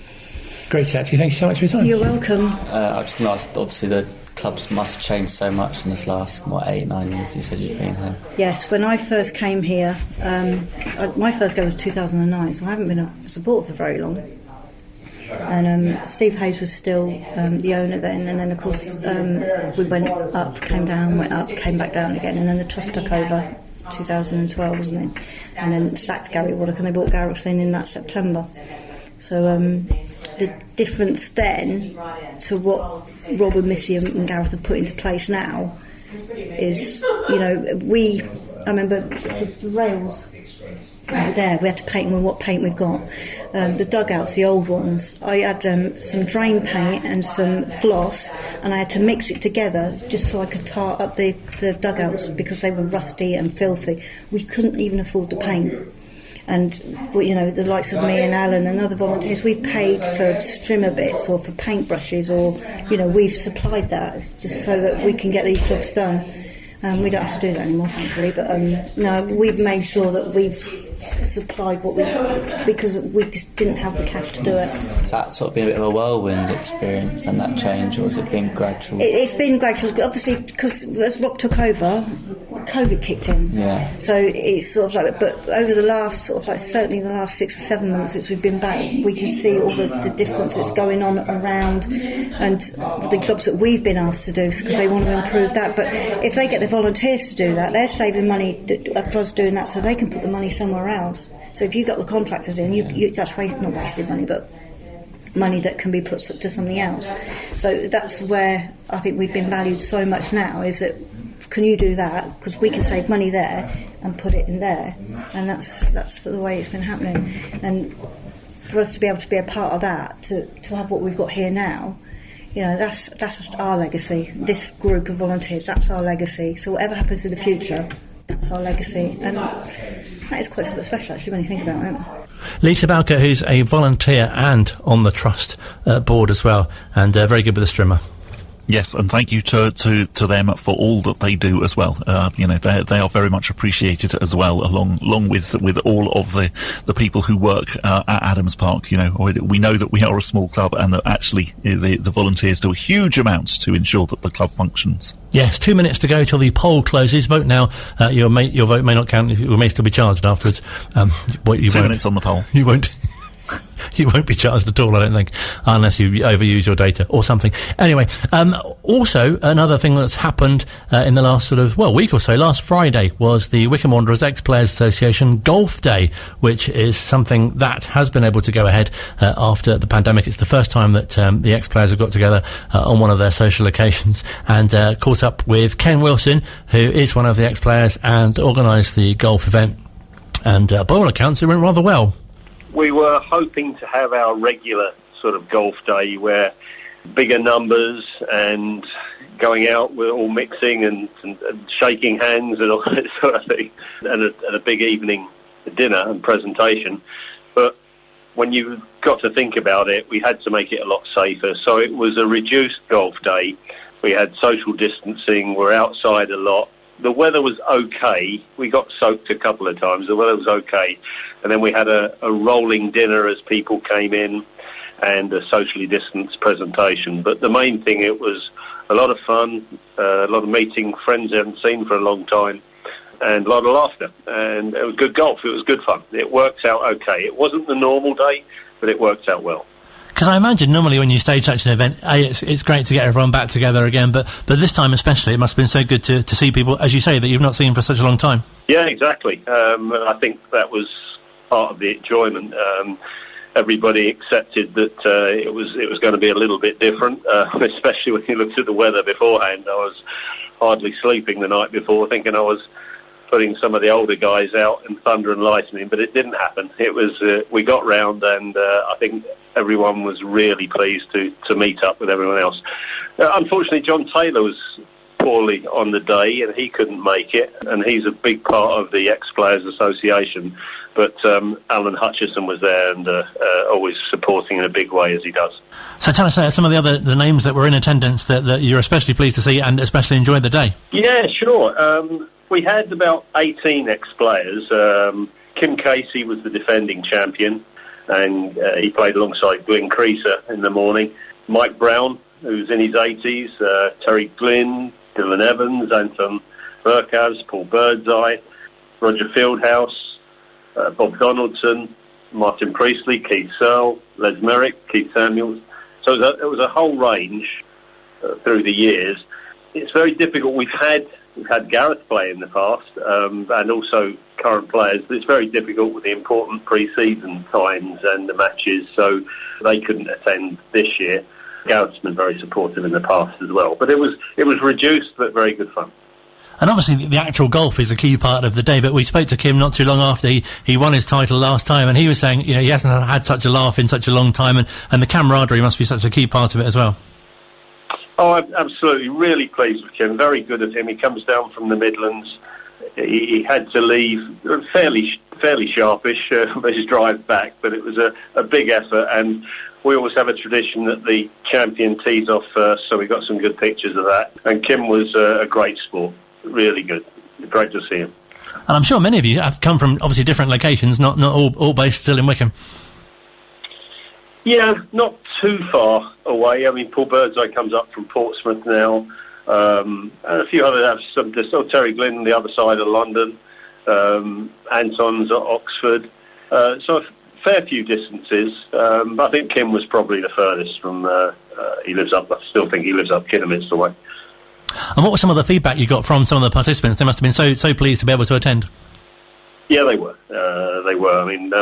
Great, Satchie. Thank you so much for your time. You're welcome. I was just going to ask, obviously the clubs must have changed so much in this last 8-9 years you said you've been here. Yes, when I first came here, my first game was 2009, so I haven't been a supporter for very long. And Steve Hayes was still the owner then, and then of course we went up, came down, went up, came back down again, and then the Trust took over 2012, wasn't it? And then sacked Gary Waddock, and they brought Gareth in that September. So the difference then to what Rob and Missy and Gareth have put into place now is, I remember the rails over there, we had to paint them with what paint we've got. The dugouts, the old ones, I had some drain paint and some gloss, and I had to mix it together just so I could tar up the dugouts because they were rusty and filthy. We couldn't even afford the paint. And the likes of me and Alan and other volunteers, we've paid for strimmer bits or for paintbrushes, or we've supplied that just so that we can get these jobs done. We don't have to do that anymore, thankfully, but no, we've made sure that we've supplied what we, because we just didn't have the cash to do it. Has that sort of been a bit of a whirlwind experience, then, that change, or has it been gradual? It's been gradual, obviously, because as Rob took over, COVID kicked in. Yeah. So it's sort of like, but over the last certainly the last 6 or 7 months since we've been back, we can see all the difference that's going on around, and the jobs that we've been asked to do, because they want to improve that. But if they get the volunteers to do that, they're saving money for us doing that, so they can put the money somewhere else. So if you've got the contractors in, that's not wasted money, but money that can be put to something else. So that's where I think we've been valued so much now, is that can you do that? Because we can save money there and put it in there, and that's the way it's been happening. And for us to be able to be a part of that, to have what we've got here now, that's just our legacy. This group of volunteers, that's our legacy. So whatever happens in the future, that's our legacy, and that is quite special actually when you think about it. Lisa Bowker, who's a volunteer and on the Trust board as well, and very good with the strimmer. Yes, and thank you to them for all that they do as well. They are very much appreciated as well, along with all of the people who work at Adams Park. We know that we are a small club, and that actually the volunteers do a huge amount to ensure that the club functions. Yes, 2 minutes to go till the poll closes. Vote now. Your vote may not count. You may still be charged afterwards. 2 minutes on the poll. You won't. You won't be charged at all, I don't think, unless you overuse your data or something. Anyway, also another thing that's happened in the last week or so, last Friday, was the Wycombe Wanderers Ex-Players Association Golf Day, which is something that has been able to go ahead after the pandemic. It's the first time that the ex-players have got together on one of their social occasions, and caught up with Ken Wilson, who is one of the ex-players, and organised the golf event. And by all accounts, it went rather well. We were hoping to have our regular sort of golf day where bigger numbers and going out, we're all mixing and shaking hands and all that sort of thing, and a big evening dinner and presentation. But when you got to think about it, we had to make it a lot safer. So it was a reduced golf day. We had social distancing, we're outside a lot. The weather was okay. We got soaked a couple of times. The weather was okay. And then we had a rolling dinner as people came in and a socially distanced presentation. But the main thing, it was a lot of fun, a lot of meeting friends I haven't seen for a long time, and a lot of laughter. And it was good golf. It was good fun. It worked out okay. It wasn't the normal day, but it worked out well. Because I imagine normally when you stage such an event, it's great to get everyone back together again, but this time especially, it must have been so good to see people, as you say, that you've not seen for such a long time. Yeah, exactly. I think that was part of the enjoyment. Everybody accepted that it was going to be a little bit different, especially when you looked at the weather beforehand. I was hardly sleeping the night before, thinking I was putting some of the older guys out in thunder and lightning, but it didn't happen. It was we got round, and I think everyone was really pleased to meet up with everyone else. Unfortunately, John Taylor was poorly on the day, and he couldn't make it, and he's a big part of the Ex-Players Association. But Alan Hutchison was there, and always supporting in a big way, as he does. So tell us some of the names that were in attendance that you're especially pleased to see and especially enjoyed the day. Yeah, sure. We had about 18 ex-players. Kim Casey was the defending champion, and he played alongside Glenn Creaser in the morning. Mike Brown, who's in his 80s, Terry Glynn, Dylan Evans, Anton Burkhavs, Paul Birdseye, Roger Fieldhouse, Bob Donaldson, Martin Priestley, Keith Searle, Les Merrick, Keith Samuels. So it was a whole range through the years. It's very difficult. We've had Gareth play in the past, and also current players, but it's very difficult with the important pre-season times and the matches, so they couldn't attend this year. Gareth's been very supportive in the past as well, but it was reduced but very good fun. And obviously the actual golf is a key part of the day, but we spoke to Kim not too long after he won his title last time, and he was saying, he hasn't had such a laugh in such a long time, and the camaraderie must be such a key part of it as well. Oh, I'm absolutely, really pleased with Kim. Very good of him. He comes down from the Midlands. He had to leave fairly sharpish for his drive back, but it was a big effort, and we always have a tradition that the champion tees off first, so we got some good pictures of that. And Kim was a great sport. Really good. Great to see him. And I'm sure many of you have come from obviously different locations, not all based still in Wycombe. Yeah, not too far away. I mean, Paul Birdseye comes up from Portsmouth now, and a few others have some. Terry Glynn on the other side of London, Anton's at Oxford. So a fair few distances. I think Kim was probably the furthest from. He lives up. I still think he lives up Kidderminster way. And what was some of the feedback you got from some of the participants? They must have been so pleased to be able to attend. Yeah, they were. I mean,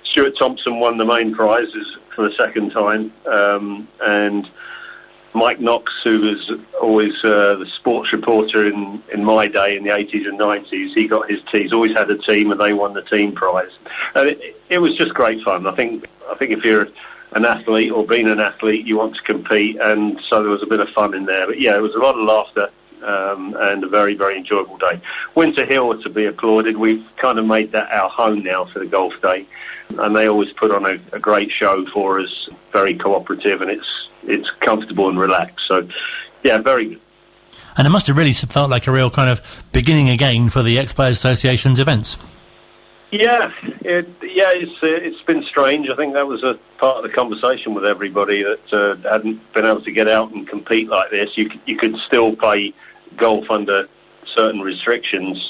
Stuart Thompson won the main prizes for the second time, and Mike Knox, who was always the sports reporter in my day in the 80s and 90s, he got his team. He's always had a team, and they won the team prize. And it was just great fun. I think if you're an athlete or being an athlete, you want to compete, and so there was a bit of fun in there. But yeah, it was a lot of laughter and a very, very enjoyable day. Winter Hill to be applauded. We've kind of made that our home now for the golf day, and they always put on a great show for us. Very cooperative, and it's comfortable and relaxed. So yeah, very good. And it must have really felt like a real kind of beginning again for the Ex-Players Association's events. Yeah, it's been strange. I think that was a part of the conversation with everybody that hadn't been able to get out and compete like this. You could still play golf under certain restrictions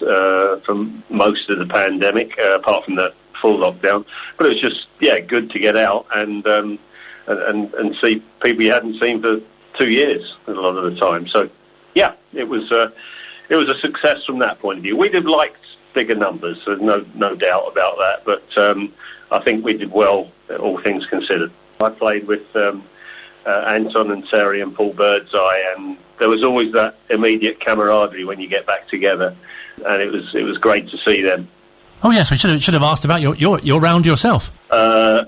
from most of the pandemic, apart from the full lockdown. But it was just good to get out and see people you hadn't seen for 2 years a lot of the time. So it was a success from that point of view. We'd have liked bigger numbers, so no doubt about that. But I think we did well, all things considered. I played with Anton and Terry and Paul Birdseye, and there was always that immediate camaraderie when you get back together, and it was great to see them. Oh yes, we should have asked about your round yourself.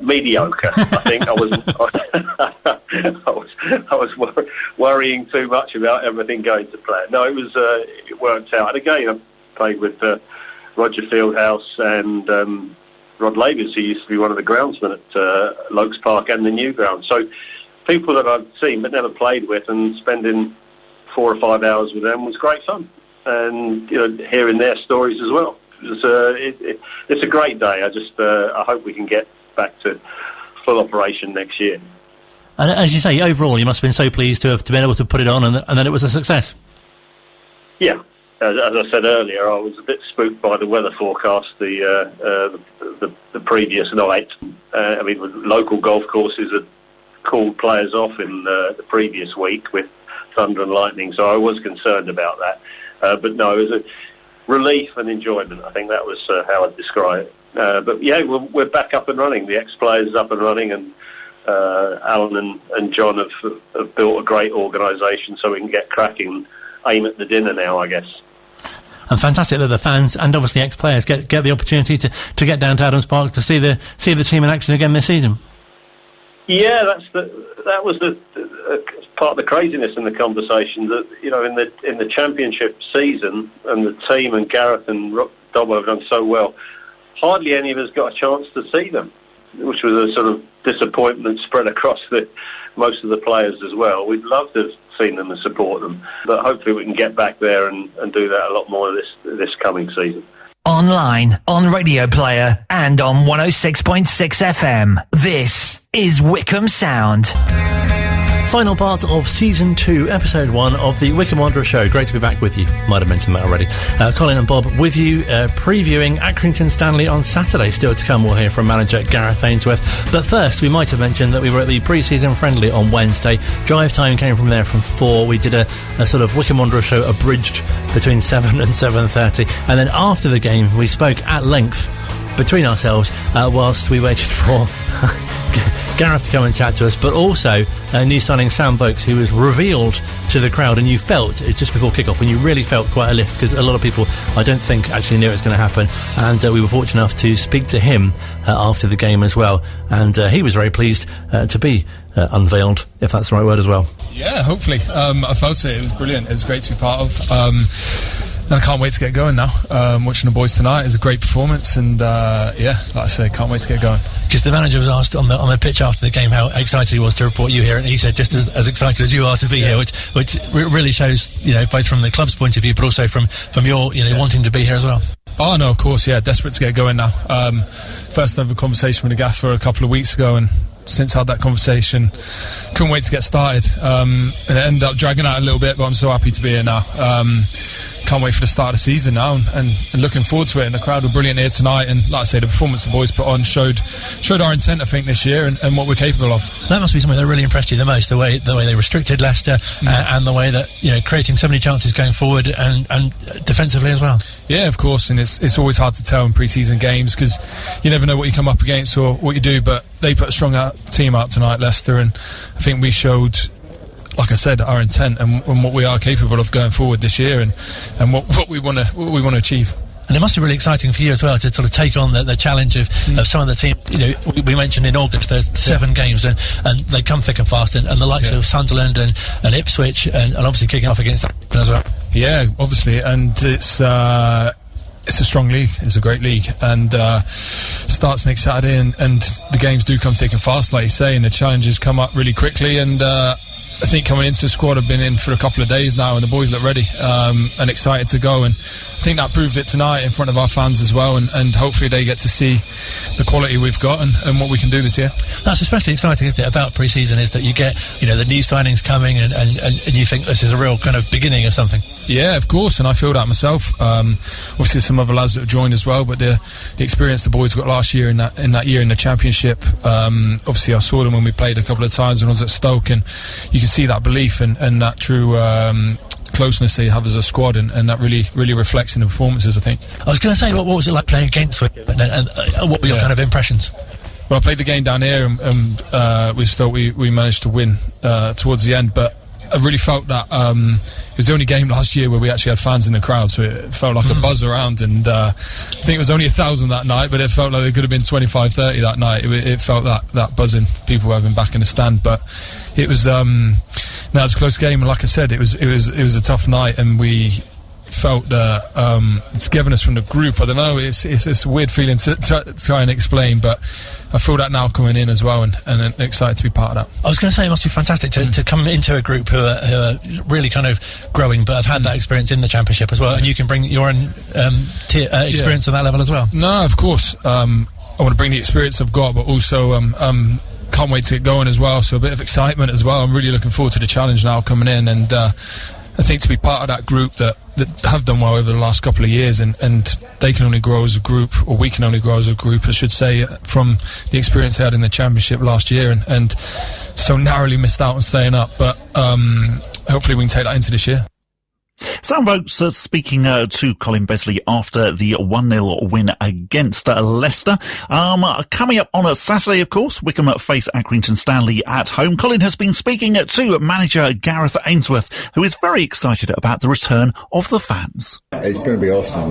Mediocre, I think. I was worrying too much about everything going to plan. No, it worked out. And again, I played with Roger Fieldhouse and Rod Lavis, who used to be one of the groundsmen at Lokes Park and the new ground. So people that I've seen but never played with, and spending 4 or 5 hours with them was great fun. And hearing their stories as well. It's a great day. I hope we can get back to full operation next year. And as you say, overall, you must have been so pleased to be able to put it on, and then it was a success. Yeah, as I said earlier, I was a bit spooked by the weather forecast the previous night. Local golf courses had called players off in the previous week with thunder and lightning, so I was concerned about that. But no, it was a relief and enjoyment. I think that was how I'd describe it. But we're back up and running. The ex-players up and running, and Alan and John have built a great organisation, so we can get cracking and aim at the dinner now, I guess. And fantastic that the fans and obviously ex-players get the opportunity to get down to Adams Park to see the team in action again this season. Yeah, that was the part of the craziness in the conversation, that in the championship season, and the team and Gareth and Dobbo have done so well, hardly any of us got a chance to see them, which was a sort of disappointment spread across most of the players as well. We'd love to have seen them and support them, but hopefully we can get back there and do that a lot more this coming season. Online, on Radio Player, and on 106.6 FM. This is Wycombe Sound. Final part of Season 2, Episode 1 of the Wycombe Wanderers Show. Great to be back with you. Might have mentioned that already. Colin and Bob with you, previewing Accrington Stanley on Saturday. Still to come, we'll hear from manager Gareth Ainsworth. But first, we might have mentioned that we were at the pre-season friendly on Wednesday. Drive time came from there from 4. We did a sort of Wycombe Wanderers Show abridged between 7 and 7:30. And then after the game, we spoke at length between ourselves whilst we waited for Gareth to come and chat to us, but also new signing Sam Vokes, who was revealed to the crowd, and you felt it just before kick-off, when you really felt quite a lift, because a lot of people, I don't think, actually knew it was going to happen, and we were fortunate enough to speak to him after the game as well, and he was very pleased to be unveiled, if that's the right word as well. Yeah, hopefully. I felt it was brilliant. It was great to be part of. I can't wait to get going now. Watching the boys tonight is a great performance, and like I say, can't wait to get going. Because the manager was asked on the pitch after the game how excited he was to report you here, and he said just as excited as you are to be here, which really shows, both from the club's point of view, but also from your, wanting to be here as well. Oh no, of course, yeah, desperate to get going now. First I had a conversation with the gaffer a couple of weeks ago, and since I had that conversation, couldn't wait to get started. And it ended up dragging out a little bit, but I'm so happy to be here now. Can't wait for the start of the season now, and looking forward to it. And the crowd were brilliant here tonight, and like I say, the performance the boys put on showed our intent, I think, this year, and what we're capable of. That must be something that really impressed you the most, the way they restricted Leicester, and the way that creating so many chances going forward and defensively as well. Yeah, of course, and it's always hard to tell in pre-season games, because you never know what you come up against or what you do, but they put a strong team out tonight, Leicester, and I think we showed, like I said, our intent and what we are capable of going forward this year, and what we want to achieve. And it must be really exciting for you as well to sort of take on the challenge of some of the team. We mentioned in August there's 7 games, and they come thick and fast, and the likes of Sunderland and Ipswich, and obviously kicking off against Accrington as well. Yeah, obviously, and it's a strong league. It's a great league, and starts next Saturday, and the games do come thick and fast, like you say, and the challenges come up really quickly, and I think coming into the squad, I've been in for a couple of days now, and the boys look ready and excited to go. And I think that proved it tonight in front of our fans as well. And hopefully they get to see the quality we've got and what we can do this year. That's especially exciting, isn't it, about pre-season, is that you get, the new signings coming and you think this is a real kind of beginning of something. Yeah, of course, and I feel that myself. Obviously, some other lads that have joined as well, but the experience the boys got last year in that year in the Championship. Obviously, I saw them when we played a couple of times when I was at Stoke, and you can see that belief and that true closeness they have as a squad, and that really reflects in the performances, I think. I was going to say, what was it like playing against Wycombe, and what were your kind of impressions? Well, I played the game down here, and with Stoke we managed to win towards the end, but I really felt that it was the only game last year where we actually had fans in the crowd, so it felt like a buzz around, and I think it was only 1,000 that night, but it felt like there could have been 25, 30 that night. It felt that buzzing, people having back in the stand, but it was it was a close game, and like I said, it was a tough night, and we felt togetherness from the group. I don't know, it's a weird feeling to try and explain, but I feel that now coming in as well, and excited to be part of that. I was going to say, it must be fantastic to come into a group who are really kind of growing, but have had that experience in the Championship as well, and you can bring your own experience on that level as well. No, of course, I want to bring the experience I've got, but also can't wait to get going as well, so a bit of excitement as well. I'm really looking forward to the challenge now coming in, and I think to be part of that group that have done well over the last couple of years, and they can only grow as a group, or we can only grow as a group, I should say, from the experience they had in the Championship last year, and so narrowly missed out on staying up, but hopefully we can take that into this year. Sam Vokes speaking to Colin Besley after the 1-0 win against Leicester. Coming up on a Saturday, of course, Wycombe face Accrington Stanley at home. Colin has been speaking to manager Gareth Ainsworth, who is very excited about the return of the fans. It's going to be awesome,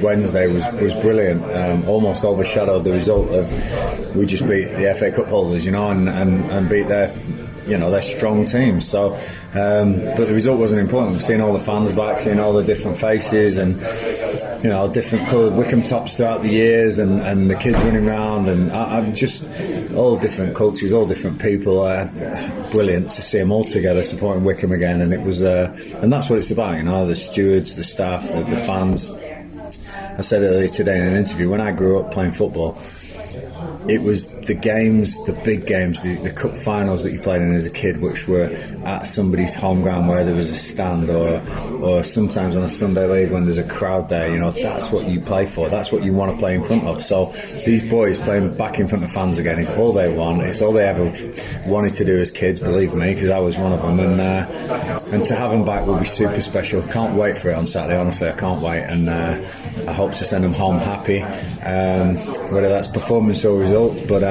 Wednesday was brilliant, almost overshadowed the result of we just beat the FA Cup holders, and beat their strong team. So, but the result wasn't important. Seeing all the fans back, seeing all the different faces, and different coloured Wycombe tops throughout the years, and the kids running around, and I'm just all different cultures, all different people. Brilliant to see them all together supporting Wycombe again, and it was, and that's what it's about. The stewards, the staff, the fans. I said earlier today in an interview, when I grew up playing football, it was the games, the big games, the cup finals that you played in as a kid, which were at somebody's home ground where there was a stand, or sometimes on a Sunday league when there's a crowd there. That's what you play for. That's what you want to play in front of. So these boys playing back in front of fans again is all they want. It's all they ever wanted to do as kids, believe me, because I was one of them. And to have them back will be super special. Can't wait for it on Saturday. Honestly, I can't wait, and I hope to send them home happy, whether that's performance or result. But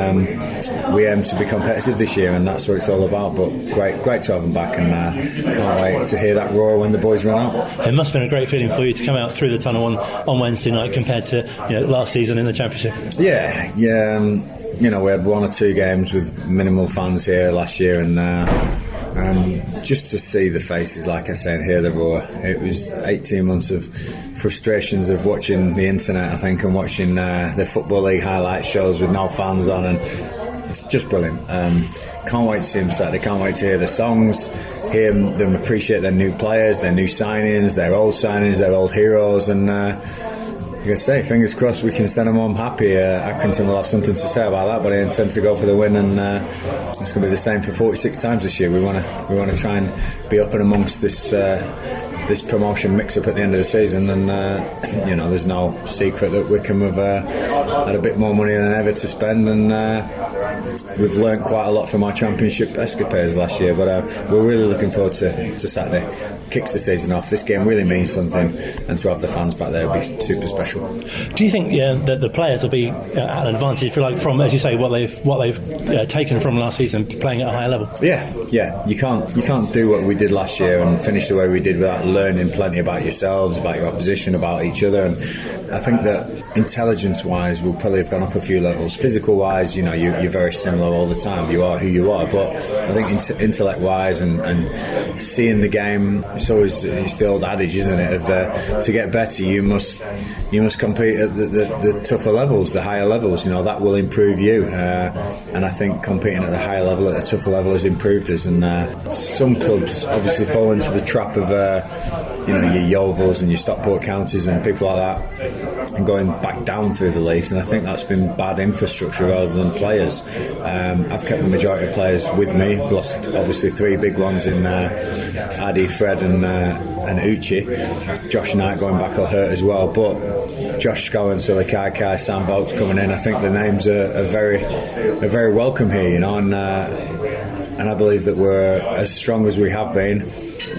we aim to be competitive this year, and that's what it's all about. But great to have them back, and can't wait to hear that roar when the boys run out. It must have been a great feeling for you to come out through the tunnel on Wednesday night compared to last season in the Championship. Yeah. We had one or two games with minimal fans here last year, and just to see the faces, like I said, hear the roar. It was 18 months of frustrations of watching the internet, I think, and watching the Football League highlight shows with no fans on, and just brilliant. Can't wait to see them Saturday. Can't wait to hear the songs, hear them appreciate their new players, their new signings, their old heroes, and like I say, fingers crossed we can send them home happy. Accrington will have something to say about that, but I intend to go for the win, and it's going to be the same for 46 times this year. We want to try and be up and amongst this promotion mix-up at the end of the season, and there's no secret that Wycombe have had a bit more money than ever to spend, and we've learnt quite a lot from our Championship escapades last year, but we're really looking forward to Saturday. Kicks the season off. This game really means something, and to have the fans back there will be super special. Do you think that the players will be at an advantage from, as you say, what they've taken from last season, playing at a higher level? Yeah. You can't do what we did last year and finish the way we did without learning plenty about yourselves, about your opposition, about each other, and I think that intelligence-wise we'll probably have gone up a few levels. Physical-wise, you're very similar all the time. You are who you are, but I think intellect-wise and seeing the game it's the old adage, isn't it? Of to get better, you must compete at the tougher levels, the higher levels. That will improve you. And I think competing at the higher level, at the tougher level, has improved us. And some clubs obviously fall into the trap of your Yeovils and your Stockport counties and people like that, and going back down through the leagues. And I think that's been bad infrastructure rather than players. I've kept the majority of players with me. I've lost obviously 3 big ones in Addy, Fred and Uchi. Josh Knight going back are hurt as well, but Josh Scowen, Sully Kai, Sam Vokes coming in, I think the names are very welcome here, and I believe that we're as strong as we have been.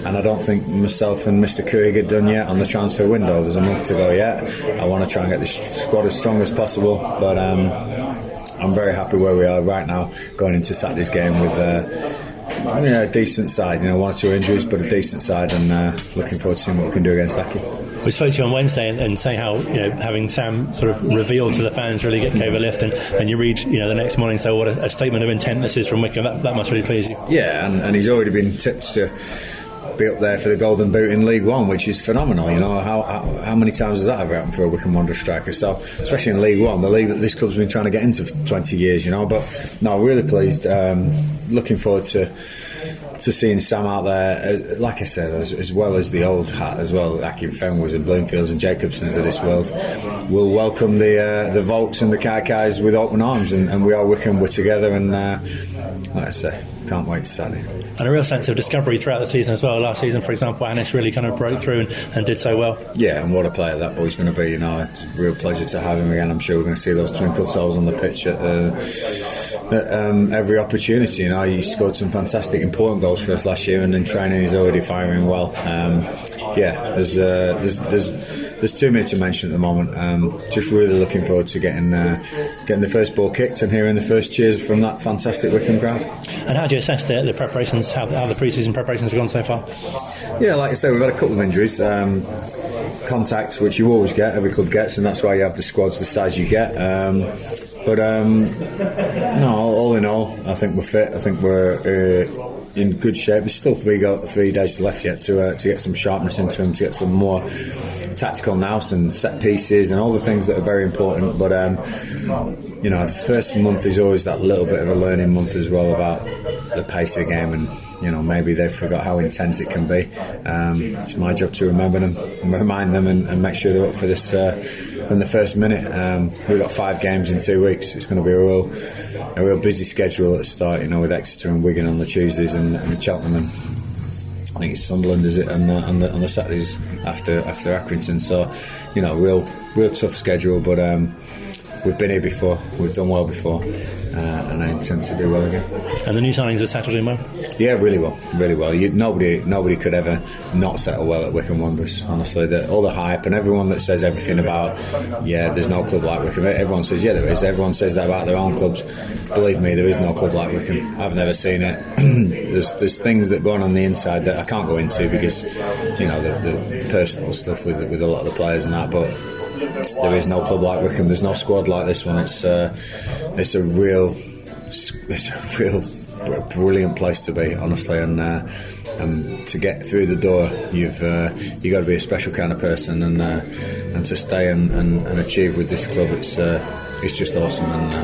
And I don't think myself and Mr. Couhig are done yet on the transfer window. There's a month to go yet. I want to try and get this squad as strong as possible, but I'm very happy where we are right now, going into Saturday's game with a decent side. 1 or 2 injuries, but a decent side, and looking forward to seeing what we can do against Aki. We spoke to you on Wednesday and saying how having Sam sort of revealed to the fans really gave a lift, and you read the next morning, so what a statement of intent this is from Wycombe. That must really please you. Yeah, and he's already been tipped to be up there for the Golden Boot in League One, which is phenomenal. How many times has that ever happened for a Wycombe Wanderers striker? So, especially in League One, the league that this club's been trying to get into for 20 years. But no, really pleased. Looking forward to seeing Sam out there, like I said, as well as the old hat as well, Akin Fenwers and Bloomfields and Jacobsons of this world. We'll welcome the Vokes and the Kaikais with open arms, and we are Wycombe, we're together, and like I say, can't wait to Saturday. And a real sense of discovery throughout the season as well. Last season, for example, Anis really kind of broke through and did so well. Yeah, and what a player that boy's going to be. It's a real pleasure to have him again. I'm sure we're going to see those twinkle toes on the pitch at every opportunity. He scored some fantastic important goals for us last year, and in training he's already firing well. There's too many to mention at the moment. Just really looking forward to getting the first ball kicked and hearing the first cheers from that fantastic Wycombe crowd. And how do you assess the preparations, how the pre-season preparations have gone so far? Yeah, like I say, we've had a couple of injuries. Contact, which you always get, every club gets, and that's why you have the squads the size you get. But all in all, I think we're fit. I think we're in good shape. There's still 3 days left yet to get some sharpness into them, to get some more tactical nous and set pieces and all the things that are very important. But the first month is always that little bit of a learning month as well, about the pace of the game, and maybe they've forgot how intense it can be. It's my job to remember them and remind them and make sure they're up for this from the first minute. We've got 5 games in 2 weeks. It's going to be a real busy schedule at the start, with Exeter and Wigan on the Tuesdays and Cheltenham and I think it's Sunderland, is it, on the Saturdays after Accrington. So, real tough schedule, but we've been here before, we've done well before, and I intend to do well again. And the new signings have settled in well? Yeah, really well. Nobody could ever not settle well at Wycombe Wanderers, honestly. All the hype and everyone that says everything about, there's no club like Wycombe, everyone says, yeah, there is. Everyone says that about their own clubs. Believe me, there is no club like Wycombe. I've never seen it. There's things that go on the inside that I can't go into because, the personal stuff with a lot of the players and that, but there is no club like Wycombe. There's no squad like this one. It's a real brilliant place to be, honestly, and to get through the door, you've got to be a special kind of person, and to stay and achieve with this club, it's just awesome, and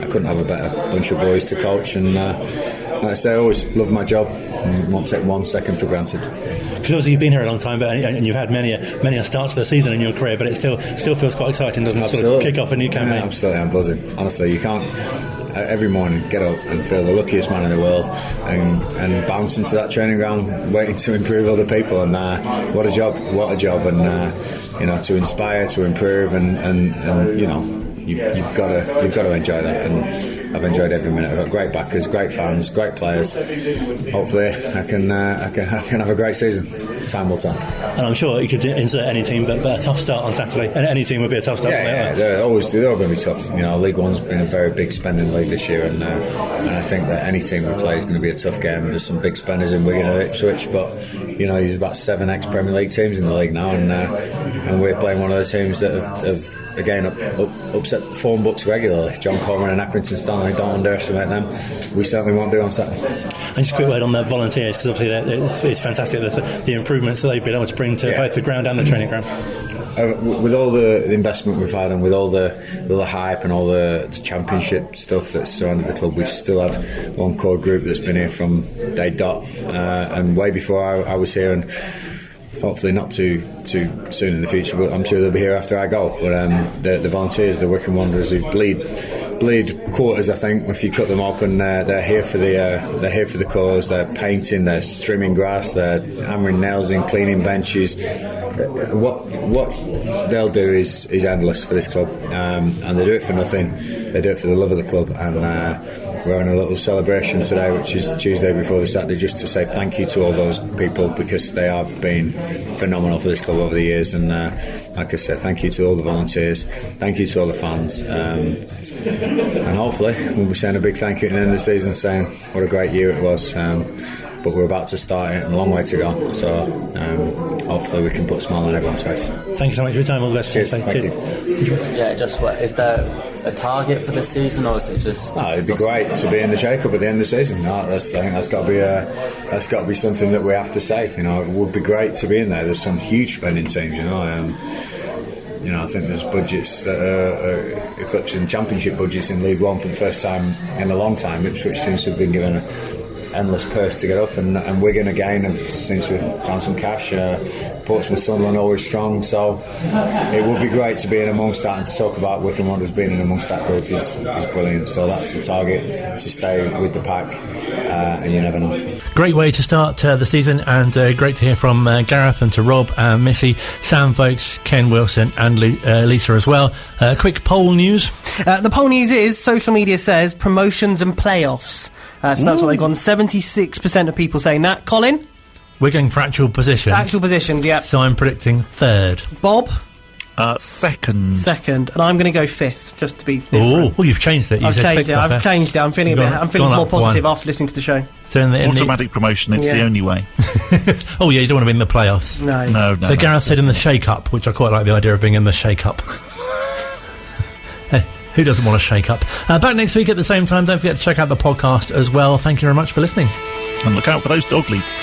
I couldn't have a better bunch of boys to coach, and like I say, I always love my job and won't take 1 second for granted. Because obviously you've been here a long time, and you've had many a start to the season in your career, but it still feels quite exciting, doesn't it? Sort of kick off a new campaign. Yeah, absolutely, I'm buzzing. Honestly, you can't every morning get up and feel the luckiest man in the world and bounce into that training ground waiting to improve other people, and what a job, and to inspire, to improve, and you've got to enjoy that, and I've enjoyed every minute. I've got great backers, great fans, great players. Hopefully I can have a great season. Time will tell. And I'm sure you could insert any team, but a tough start on Saturday. And any team would be a tough start. Yeah, they're all going to be tough. League One's been a very big spending league this year, and I think that any team we play is going to be a tough game. There's some big spenders in Wigan and Ipswich, but there's about 7 ex-Premier League teams in the league now, and we're playing one of the teams that have again upset form books regularly. John Coleman and Accrington Stanley, don't underestimate them. We certainly won't do on Saturday. And just a quick word on the volunteers, because obviously it's fantastic the improvements that they've been able to bring to both the ground and the training ground. With all the investment we've had and with all the hype and all the championship stuff that's surrounded the club, we've still had one core group that's been here from day dot and way before I was here, and hopefully not too soon in the future, but I'm sure they'll be here after I go. But the volunteers, the Wycombe Wanderers, who bleed quarters, I think, if you cut them open, they're here for the cause. They're painting, they're trimming grass, they're hammering nails in, cleaning benches. What they'll do is endless for this club, and they do it for nothing. They do it for the love of the club, and we're having a little celebration today, which is Tuesday before the Saturday, just to say thank you to all those people, because they have been phenomenal for this club over the years. And like I said, thank you to all the volunteers, thank you to all the fans, and hopefully we'll be saying a big thank you at the end of the season, saying what a great year it was. But we're about to start it, and a long way to go. So hopefully we can put a smile on everyone's face. Thank you so much for your time. All the best. Cheers. Thank you. Yeah, is there a target for this season, or is it just? No, it'd be great to be in the shake-up at the end of the season. I think that's got to be something that we have to say. It would be great to be in there. There's some huge spending teams. I think there's budgets that are eclipsing championship budgets in League One for the first time in a long time, which seems to have been given endless purse to get up, and Wigan again seems to have found some cash. Portsmouth, Sunderland always strong, so it would be great to be in amongst that, and to talk about Wycombe Wanderers being in amongst that group is brilliant. So that's the target, to stay with the pack, and you never know. Great way to start the season, and great to hear from Gareth, and to Rob, Missy, Sam Vokes, Ken Wilson, and Lisa as well. Quick poll news. The poll news is, social media says, promotions and playoffs. So that's what they got. 76% of people saying that. Colin? We're going for actual positions. Actual positions, yeah. So I'm predicting third. Bob? Second. Second. And I'm going to go fifth, just to be different. Oh, you've changed it. I've changed it. I'm feeling more positive after listening to the show. So in the automatic promotion, it's the only way. Oh yeah, you don't want to be in the playoffs. No. So Gareth said in the shake-up, which I quite like the idea of being in the shake-up. Who doesn't want to shake up? Back next week at the same time. Don't forget to check out the podcast as well. Thank you very much for listening. And look out for those dog leads.